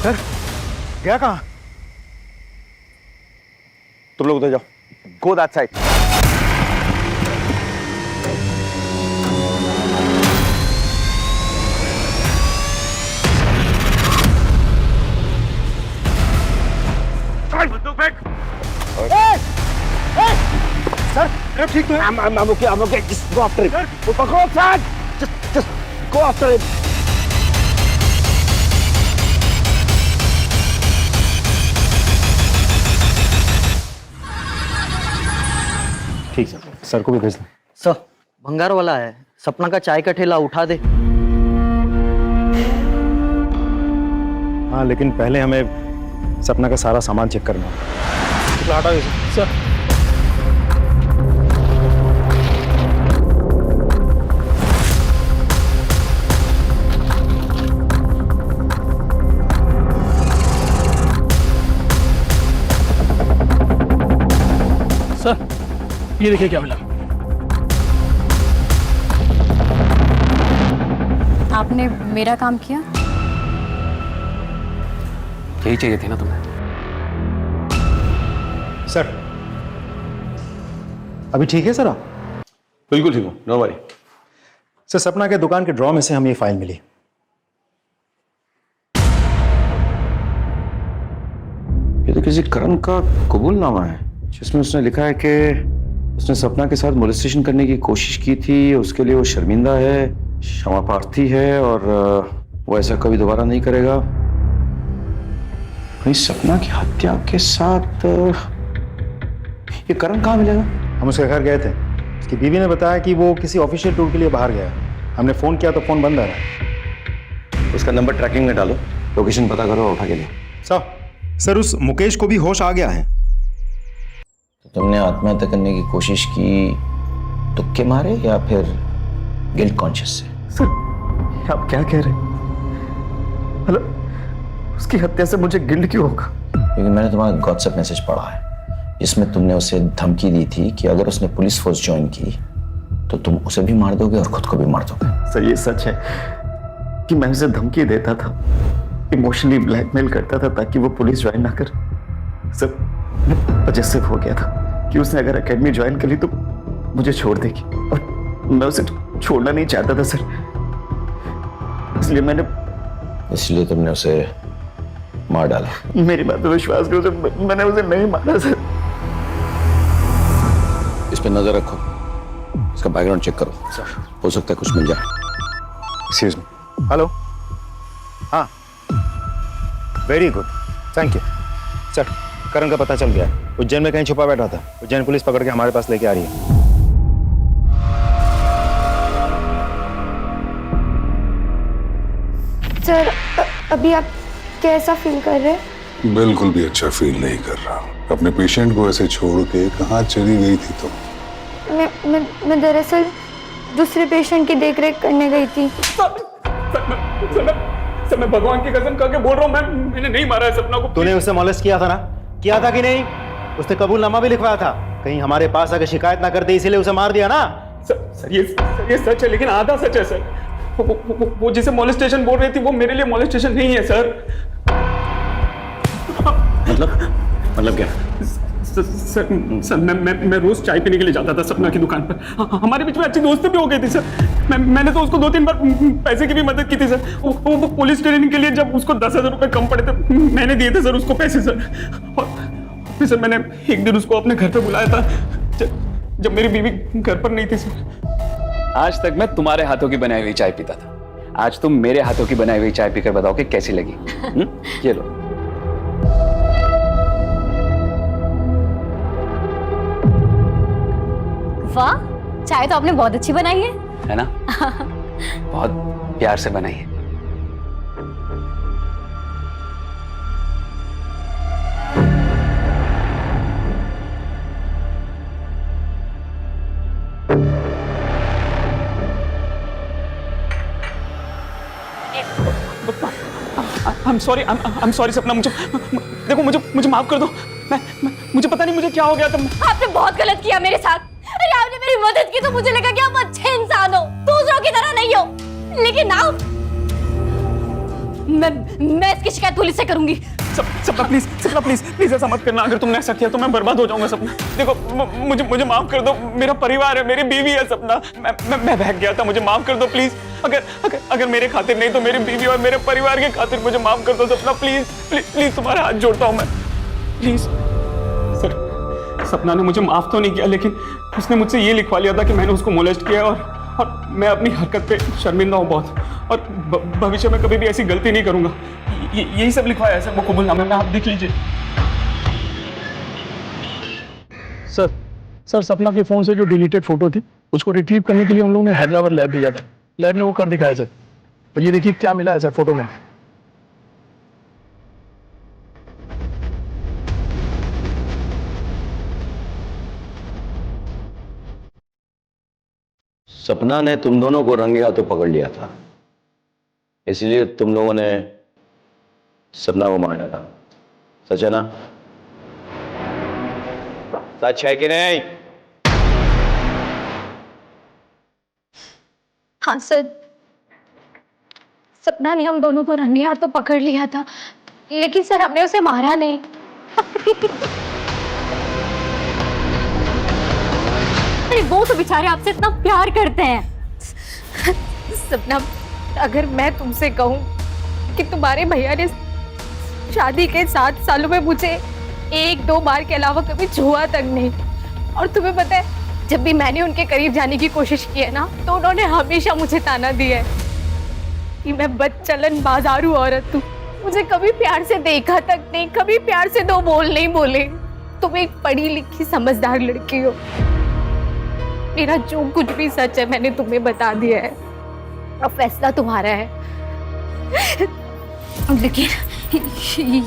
Speaker 15: सर गया कहाँ?
Speaker 13: तुम लोग उधर जाओ, गो दैट साइड।
Speaker 15: सर ठीक तो है।
Speaker 13: I'm okay. Just go after him. Go outside. Just go after him.
Speaker 15: ठीक सर, सर को भी भेज दो।
Speaker 18: सर भंगार वाला है, सपना का चाय का ठेला उठा दे।
Speaker 15: हाँ, लेकिन पहले हमें सपना का सारा सामान चेक करना है। हटा सर।
Speaker 16: ये देखिए क्या मिला।
Speaker 1: आपने मेरा काम किया।
Speaker 16: यही चाहिए थी ना तुम्हें।
Speaker 6: सर अभी ठीक है सर आप?
Speaker 17: बिल्कुल ठीक हूँ, नो वरी।
Speaker 6: सर सपना के दुकान के ड्रॉ में से हमें ये फाइल मिली।
Speaker 17: ये तो किसी करण का कबूलनामा है जिसमें उसने लिखा है कि उसने सपना के साथ मोलेस्टेशन करने की कोशिश की थी, उसके लिए वो शर्मिंदा है, क्षमा प्रार्थी है और वो ऐसा कभी दोबारा नहीं करेगा। कहीं सपना की हत्या के साथ ये करण कहाँ मिलेगा?
Speaker 6: हम उसके घर गए थे, उसकी बीवी ने बताया कि वो किसी ऑफिशियल टूर के लिए बाहर गया है। हमने फोन किया तो फोन बंद आ रहा है।
Speaker 17: उसका नंबर ट्रैकिंग में डालो, लोकेशन पता करो, उठा के लिए।
Speaker 6: सर उस मुकेश को भी होश आ गया है।
Speaker 11: तो तुमने आत्महत्या करने की कोशिश की तुक्के मारे या फिर गिल्ट कॉन्शियस से?
Speaker 13: सर आप क्या कह रहे हैं? मतलब उसकी हत्या से मुझे गिल्ट क्यों होगा?
Speaker 11: क्योंकि मैंने तुम्हारा व्हाट्सएप मैसेज पढ़ा है जिसमें तुमने उसे धमकी दी थी कि अगर उसने पुलिस फोर्स ज्वाइन की तो तुम उसे भी मार दोगे और खुद को भी मार दोगे।
Speaker 13: सर ये सच है कि मैं उसे धमकी देता था, इमोशनली ब्लैकमेल करता था ताकि वो पुलिस ज्वाइन ना कर। सर मैं पजेसिव हो गया था कि उसने अगर एकेडमी ज्वाइन कर ली तो मुझे छोड़ देगी और मैं उसे छोड़ना नहीं चाहता था सर,
Speaker 11: इसलिए तुमने उसे मार डाला।
Speaker 13: मेरी बात पे विश्वास करो सर, मैंने उसे नहीं मारा सर।
Speaker 17: इस पे नजर रखो, इसका बैकग्राउंड चेक करो, हो सकता है कुछ मिल जाए।
Speaker 6: Excuse me. हेलो। हाँ very good, thank you sir. Karan का पता चल गया, उज्जैन में कहीं छुपा बैठा था। उज्जैन पुलिस पकड़ के हमारे पास लेके आ रही है।
Speaker 20: सर अभी आप कैसा फील कर रहे हैं?
Speaker 21: बिल्कुल भी अच्छा फील नहीं कर रहा। अपने पेशेंट को ऐसे छोड़ के कहाँ चली गई थी तुम?
Speaker 20: मैं दरअसल दूसरे पेशेंट की देखरेख करने गई थी।
Speaker 16: सर मैं भगवान की कसम खा के बोल रहा हूँ, मैंने नहीं मारा है सपना को।
Speaker 6: तूने उसे मॉलेस्ट किया था ना? किया था कि नहीं? उसने कबूलनामा भी लिखवाया था, कहीं हमारे पास आकर शिकायत ना करते इसीलिए उसे मार दिया ना?
Speaker 16: सर ये सच है लेकिन आधा सच है सर। वो जिसे मोलेस्टेशन बोल रही थी वो मेरे लिए मोलेस्टेशन नहीं है सर।
Speaker 17: मतलब क्या?
Speaker 16: सर मैं रोज चाय पीने के लिए जाता था सपना की दुकान पर। हमारे बीच में अच्छी दोस्ती भी हो गई थी सर। मैंने तो उसको 2-3 बार पैसे की भी मदद की थी सर। वो पुलिस ट्रेनिंग के लिए जब उसको 10,000 रुपए कम पड़े थे मैंने दिए थे सर उसको पैसे सर। और फिर सर मैंने एक दिन उसको अपने घर पे बुलाया था जब मेरी बीवी घर पर नहीं थी सर।
Speaker 4: आज तक मैं तुम्हारे हाथों की बनाई हुई चाय पीता था, आज तुम मेरे हाथों की बनाई हुई चाय पीकर बताओ कि कैसी लगी। ये लो।
Speaker 1: वाह, चाय तो आपने बहुत अच्छी बनाई
Speaker 4: है ना? बहुत प्यार से बनाई है।
Speaker 16: I'm sorry सपना, देखो मुझे माफ कर दो। मुझे पता नहीं मुझे क्या हो गया था।
Speaker 1: आपने बहुत गलत किया मेरे साथ। अरे आपने मेरी मदद की तो मुझे लगा कि आप अच्छे इंसान हो, दूसरों की तरह नहीं हो। लेकिन आप मैं इसकी शिकायत पुलिस से करूंगी।
Speaker 16: सपना प्लीज ऐसा मत करना। अगर तुमने ऐसा किया तो मैं बर्बाद हो जाऊंगा सपना। देखो मुझे माफ कर दो, मेरा परिवार है, मेरी बीवी है सपना। मैं बहक गया था, मुझे माफ कर दो प्लीज। अगर मेरे खातिर नहीं तो मेरी बीवी और मेरे परिवार के खातिर मुझे माफ कर दो सपना। प्लीज तुम्हारा हाथ जोड़ता हूँ मैं, प्लीज। सर सपना ने मुझे माफ तो नहीं किया लेकिन उसने मुझसे ये लिखवा लिया था कि मैंने उसको मोलेस्ट किया और मैं अपनी हरकत पे शर्मिंदा हूँ बहुत और भविष्य में कभी भी ऐसी गलती नहीं करूंगा। यही सब लिखवाया है सर वो कबूलनामे में, आप देख लीजिए।
Speaker 7: सर सपना के फोन से जो डिलीटेड फोटो थी उसको रिट्रीव करने के लिए हम लोगों ने हैदराबाद लैब भेजा था। लैब ने वो कर दिखाया सर। तो ये देखिए क्या मिला है सर फोटो में।
Speaker 17: सपना ने तुम दोनों को रंगे हाथों पकड़ लिया था, इसलिए तुम लोगों ने सपना को मारा था। सच है ना? सच है कि नहीं?
Speaker 20: हाँ सर, सपना ने हम दोनों को रंगे हाथों पकड़ लिया था, लेकिन सर हमने उसे मारा नहीं। अरे वो तो बेचारे आपसे इतना प्यार करते हैं।
Speaker 2: सपना, अगर मैं तुमसे कहूं कि तुम्हारे भैया ने शादी के 7 सालों में मुझे 1-2 बार के अलावा कभी छुआ तक नहीं, और तुम्हें पता है जब भी मैंने उनके करीब जाने की कोशिश की है ना, तो उन्होंने हमेशा मुझे ताना दिया है कि मैं बदचलन बाजारू औरत हूँ, मुझे कभी प्यार से देखा तक नहीं, कभी प्यार से 2 बोल नहीं बोले। तुम एक पढ़ी लिखी समझदार लड़की हो, मेरा जो कुछ भी सच है मैंने तुम्हें बता दिया है, अब फैसला तुम्हारा है। लेकिन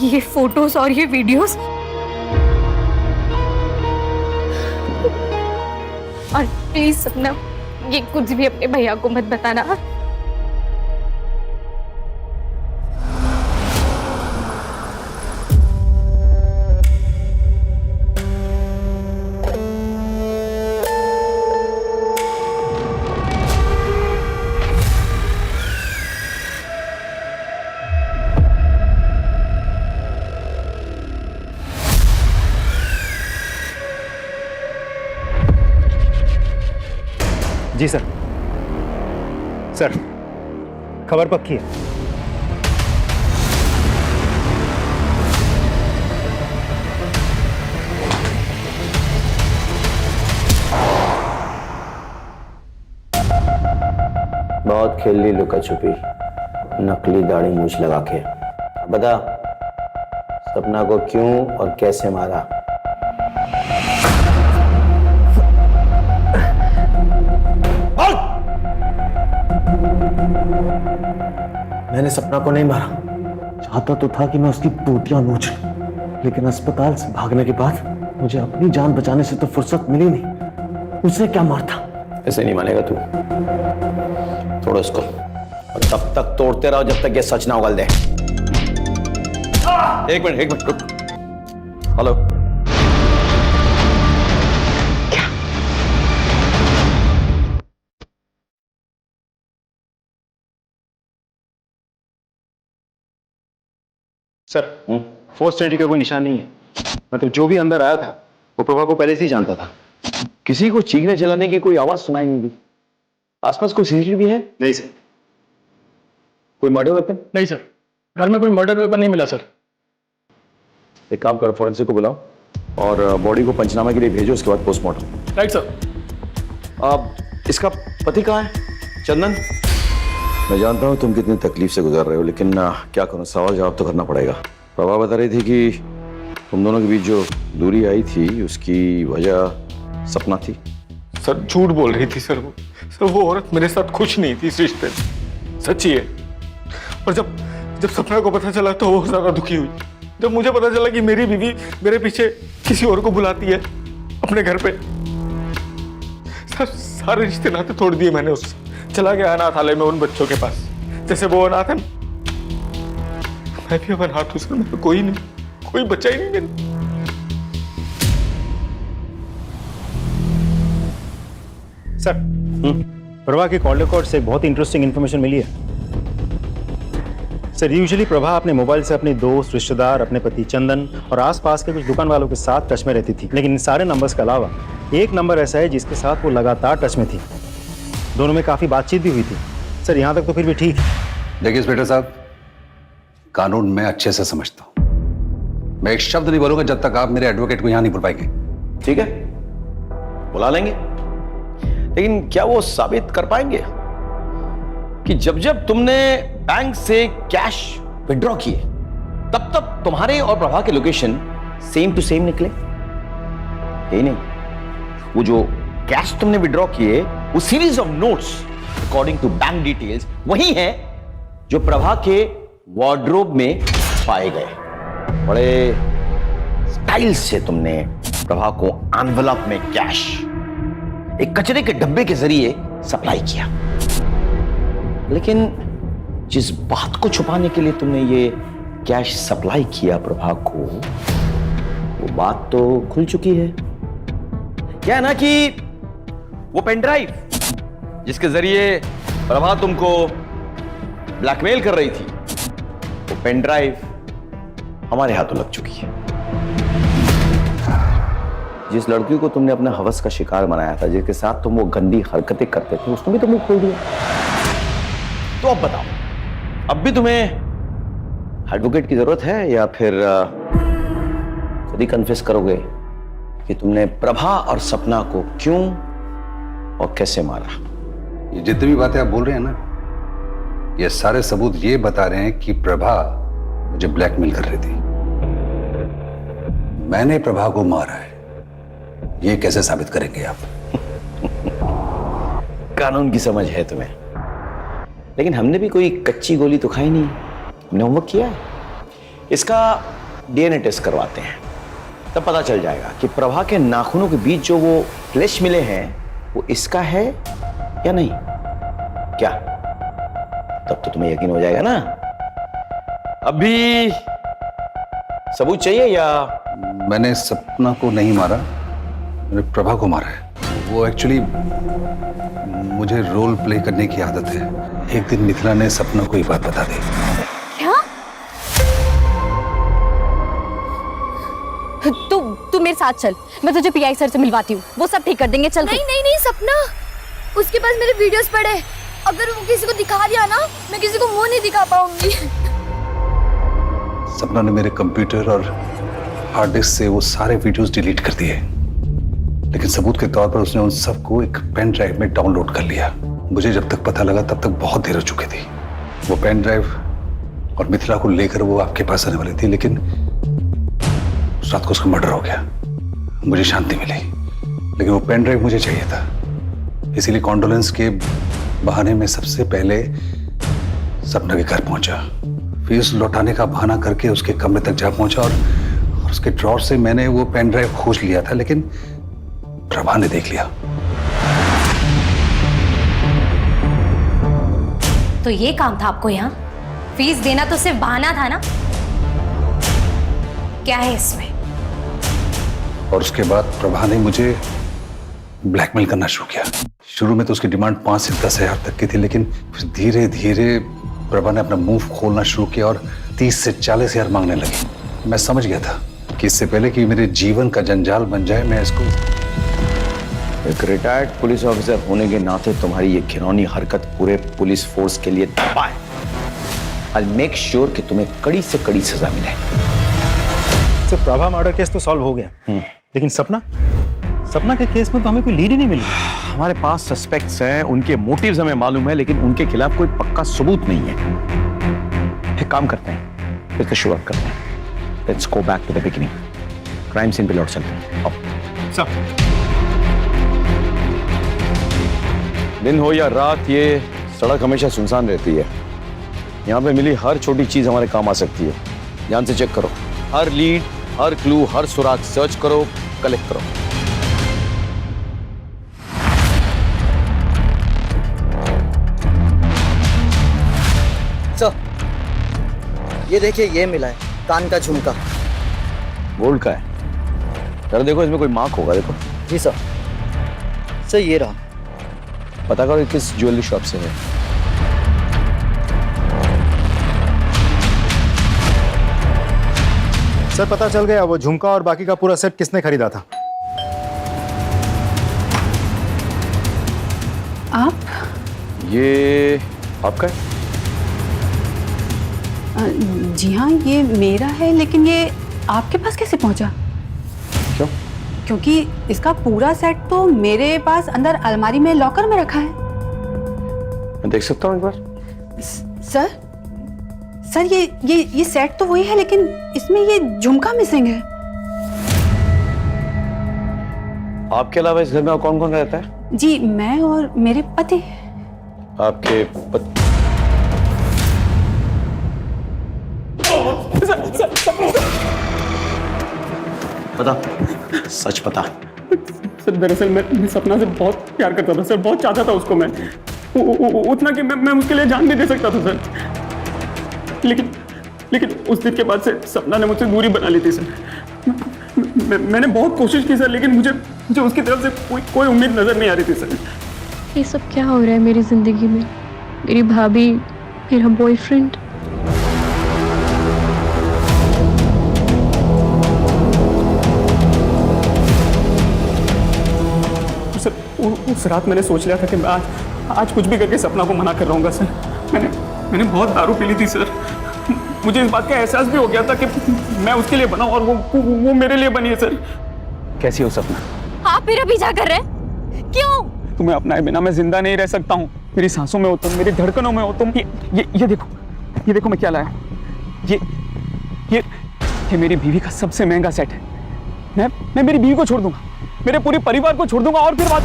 Speaker 2: ये फोटोज और ये वीडियोस, और प्लीज सपना ये कुछ भी अपने भैया को मत बताना।
Speaker 6: जी सर। सर, खबर पक्की है।
Speaker 11: बहुत खेल ली लुका छुपी, नकली दाढ़ी मूछ लगा के। बता, सपना को क्यों और कैसे मारा?
Speaker 8: मैंने सपना को नहीं मारा। चाहता तो था कि मैं उसकी पोतियां नोच लूं, लेकिन अस्पताल से भागने के बाद मुझे अपनी जान बचाने से तो फुर्सत मिली नहीं। उसने क्या मारता?
Speaker 17: ऐसे नहीं मानेगा तू। तोड़ो इसको, और तब तक तोड़ते रहो जब तक ये सच ना उगल दे। एक मिनट रुक। हेलो,
Speaker 6: सर, फोर्स एंट्री का कोई निशान नहीं है। मतलब जो भी अंदर आया था वो प्रभा को पहले से ही जानता था।
Speaker 17: किसी को चीखने चलाने की कोई आवाज सुनाई नहीं दी। आसपास कोई सीसीटीवी है?
Speaker 6: नहीं सर।
Speaker 17: कोई मर्डर वेपन?
Speaker 16: नहीं सर, घर में कोई मर्डर वेपन नहीं मिला सर।
Speaker 17: एक काम करो, फॉरेंसिक को बुलाओ और बॉडी को पंचनामे के लिए भेजो, उसके बाद पोस्टमार्टम।
Speaker 16: Right sir.
Speaker 17: अब इसका पति कहाँ है? चंदन? मैं जानता हूँ तुम कितनी तकलीफ से गुजर रहे हो, लेकिन क्या करूँ, सवाल जवाब तो करना पड़ेगा। प्रभा बता रही थी कि तुम दोनों के बीच जो दूरी आई थी उसकी वजह सपना थी।
Speaker 8: सर, झूठ बोल रही थी सर। वो औरत मेरे साथ खुश नहीं थी इस रिश्ते में, सच्ची है। और जब सपना को पता चला तो वो ज्यादा दुखी हुई। जब मुझे पता चला कि मेरी बीवी मेरे पीछे किसी और को बुलाती है अपने घर पे, सारे रिश्ते नाते तोड़ दिए मैंने उससे। चला गया अनाथालय में उन बच्चों के पास, जैसे वो अनाथ है। मैं भी अब अनाथ हूं सर, मेरा कोई नहीं, कोई बच्चा ही नहीं मेरा।
Speaker 6: सर, प्रभा के कॉल रिकॉर्ड से बहुत इंटरेस्टिंग इंफॉर्मेशन मिली है। सर, यूजुअली प्रभा अपने मोबाइल से अपने दोस्त, रिश्तेदार, अपने पति चंदन और आसपास के कुछ दुकान वालों के साथ टच में रहती थी, लेकिन इन सारे नंबर्स के अलावा एक नंबर ऐसा है जिसके साथ वो लगातार टच में थी। दोनों में काफी बातचीत भी हुई थी। सर, यहाँ तक तो फिर भी ठीक है।
Speaker 5: देखिए इंस्पेक्टर साहब, कानून मैं अच्छे से समझता हूं। मैं एक शब्द नहीं बोलूंगा जब तक आप मेरे एडवोकेट को यहां नहीं बुलवाएंगे।
Speaker 17: ठीक है, बुला लेंगे, लेकिन क्या वो साबित कर पाएंगे कि जब तुमने बैंक से कैश विड्रॉ किए तब तुम्हारे और प्रभा के लोकेशन सेम टू सेम निकले? यही नहीं, वो जो कैश तुमने विड्रॉ किए वो series of notes according to bank details वही है जो प्रभा के वार्डरोब में पाए गए। बड़े स्टाइल से तुमने प्रभा को एनवेलप में कैश एक कचरे के डब्बे के जरिए सप्लाई किया, लेकिन जिस बात को छुपाने के लिए तुमने ये कैश सप्लाई किया प्रभा को, वो बात तो खुल चुकी है। क्या है ना कि वो पेन ड्राइव जिसके जरिए प्रभा तुमको ब्लैकमेल कर रही थी, वो पेन ड्राइव हमारे हाथों लग चुकी है।
Speaker 11: जिस लड़की को तुमने अपने हवस का शिकार बनाया था, जिसके साथ तुम वो गंदी हरकतें करते थे, उसने भी तो मुंह खोल दिया।
Speaker 17: तो अब बताओ, अब भी तुम्हें
Speaker 11: एडवोकेट की जरूरत है या फिर खुद ही कन्फेस करोगे कि तुमने प्रभा और सपना को क्यों और कैसे मारा?
Speaker 5: ये जितनी भी बातें आप बोल रहे हैं ना, ये सारे सबूत ये बता रहे हैं कि प्रभा मुझे ब्लैकमेल कर रही थी। मैंने प्रभा को मारा है, ये कैसे साबित करेंगे आप?
Speaker 11: कानून की समझ है तुम्हें, लेकिन हमने भी कोई कच्ची गोली तो खाई नहीं। हमने होमवर्क किया है। इसका डीएनए टेस्ट करवाते हैं, तब पता चल जाएगा कि प्रभा के नाखूनों के बीच जो वो फ्लैश मिले हैं वो इसका है या नहीं। क्या तब तो तुम्हें यकीन हो जाएगा ना?
Speaker 17: अभी सबूत चाहिए या?
Speaker 5: मैंने सपना को नहीं मारा, मैंने प्रभा को मारा है। वो एक्चुअली मुझे रोल प्ले करने की आदत है। एक दिन मिथिला ने सपना को ये बात बता दी।
Speaker 1: क्या? तू मेरे साथ चल, मैं तुझे पीआई सर से मिलवाती हूँ, वो सब ठीक कर देंगे। चल।
Speaker 20: नहीं नहीं नहीं सपना, उसके पास मेरे वीडियोस पड़े, अगर वो किसी को दिखा दिया ना, मैं किसी को मुंह नहीं दिखा पाऊंगी।
Speaker 5: सपना ने मेरे कंप्यूटर और हार्ड डिस्क से वो सारे वीडियोस डिलीट कर दिए, लेकिन सबूत के तौर पर उसने उन सबको एक पेन ड्राइव में डाउनलोड कर लिया। मुझे जब तक पता लगा तब तक बहुत देर हो चुकी थी। वो पेन ड्राइव और मिथिला को लेकर वो आपके पास आने वाली थी, लेकिन उस रात को उसका मर्डर हो गया। मुझे शांति मिली, लेकिन वो पेन ड्राइव मुझे चाहिए था। इसीलिए कॉन्डोलेंस के बहाने में सबसे पहले सपना के घर पहुंचा, फीस लौटाने का बहाना करके उसके कमरे तक जा पहुंचा और उसके ड्रॉर से मैंने वो पेन ड्राइव खोज लिया था, लेकिन प्रभा ने देख लिया।
Speaker 20: तो ये काम था आपको यहाँ? फीस देना तो सिर्फ बहाना था ना? क्या है इसमें?
Speaker 5: और उसके बाद प्रभा ने मुझे ब्लैकमेल करना शुरू किया। शुरू में तो उसकी डिमांड 5 से 10 हजार तक की थी, लेकिन फिर धीरे धीरे प्रभा ने अपना मुंह खोलना शुरू किया और 30 से 40 हजार मांगने लगी। मैं समझ गया था कि इससे पहले कि मेरे जीवन का जंजाल बन जाए, मैं इसको।
Speaker 11: एक रिटायर्ड पुलिस ऑफिसर होने के नाते तुम्हारी ये घिनौनी हरकत पूरे पुलिस फोर्स के लिए दबा है। I'll make sure कि तुम्हें कड़ी से कड़ी सजा मिले।
Speaker 6: सर, प्रभा मर्डर केस तो सॉल्व हो गया, लेकिन सपना के केस में तो हमें कोई लीड ही नहीं मिल रहा।
Speaker 17: हमारे पास सस्पेक्ट्स हैं, उनके मोटिव्स हमें मालूम है, लेकिन उनके खिलाफ कोई पक्का सबूत नहीं है। एक काम करते हैं, फिर से शुरुआत करते हैं। Let's go back to the beginning. Crime scene पे लौट चलते हैं। अब
Speaker 6: सर,
Speaker 17: दिन हो या रात, ये सड़क हमेशा सुनसान रहती है। यहाँ पे मिली हर छोटी चीज हमारे काम आ सकती है। ध्यान से चेक करो, हर लीड, हर क्लू, हर सुराग सर्च करो, कलेक्ट करो।
Speaker 18: सर, ये देखिए, ये मिला है कान का झुमका।
Speaker 17: गोल्ड का है? जरा देखो, इसमें कोई मार्क होगा। देखो।
Speaker 18: जी सर। सर, ये रहा।
Speaker 17: पता करो किस ज्वेलरी शॉप से है।
Speaker 6: सर, पता चल गया वो झुमका और बाकी का पूरा सेट किसने खरीदा था।
Speaker 3: आप?
Speaker 17: ये आपका है?
Speaker 3: जी हाँ, ये मेरा है, लेकिन ये आपके पास कैसे पहुंचा?
Speaker 17: क्यों?
Speaker 3: क्योंकि इसका पूरा सेट तो मेरे पास अंदर अलमारी में लॉकर में रखा है।
Speaker 17: मैं देख सकता हूँ एक बार?
Speaker 3: सर, ये सेट तो वही है, लेकिन इसमें ये झुमका मिसिंग है।
Speaker 11: आपके अलावा इस घर में और कौन कौन रहता है?
Speaker 3: जी, मैं और मेरे पति।
Speaker 17: आपके पति?
Speaker 11: बता, सच बता।
Speaker 16: सर, दरअसल मैं सपना से बहुत प्यार करता था सर, बहुत चाहता था उसको मैं, उतना कि मैं उसके लिए जान भी दे सकता था सर। लेकिन उस दिन के बाद से सपना ने मुझसे दूरी बना ली थी सर। मैंने बहुत कोशिश की सर, लेकिन मुझे उसकी तरफ से कोई उम्मीद नजर नहीं आ रही थी सर।
Speaker 20: ये सब क्या हो रहा है मेरी जिंदगी में?
Speaker 9: मेरी भाभी, मेरा बॉयफ्रेंड।
Speaker 16: सर उस रात मैंने सोच लिया था कि मैं आज कुछ भी करके सपना को मना कर रहूंगा सर। मैंने बहुत दारू पी ली थी सर। मुझे इस बात का एहसास भी हो गया था कि मैं उसके लिए बना और वो मेरे लिए बनी है सर।
Speaker 4: कैसी हो सपना?
Speaker 1: आप मेरा पीछा कर रहे हैं? क्यों?
Speaker 16: तुम्हें अपनाए बिना मैं जिंदा नहीं रह सकता हूँ। मेरी सांसों में हो तुम, मेरी धड़कनों में हो तुम। ये देखो मैं क्या लाया हूँ। ये मेरी बीवी का सबसे महंगा सेट है। मैं मेरी बीवी को छोड़ दूंगा, मेरे पूरे परिवार को छोड़ दूंगा और फिर बात।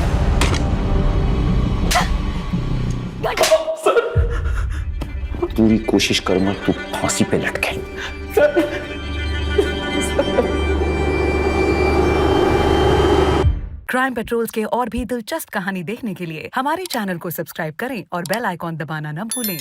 Speaker 4: पूरी कोशिश करूंगा तू फांसी पे लटके।
Speaker 22: क्राइम पेट्रोल्स के और भी दिलचस्प कहानी देखने के लिए हमारे चैनल को सब्सक्राइब करें और बेल आइकॉन दबाना न भूलें।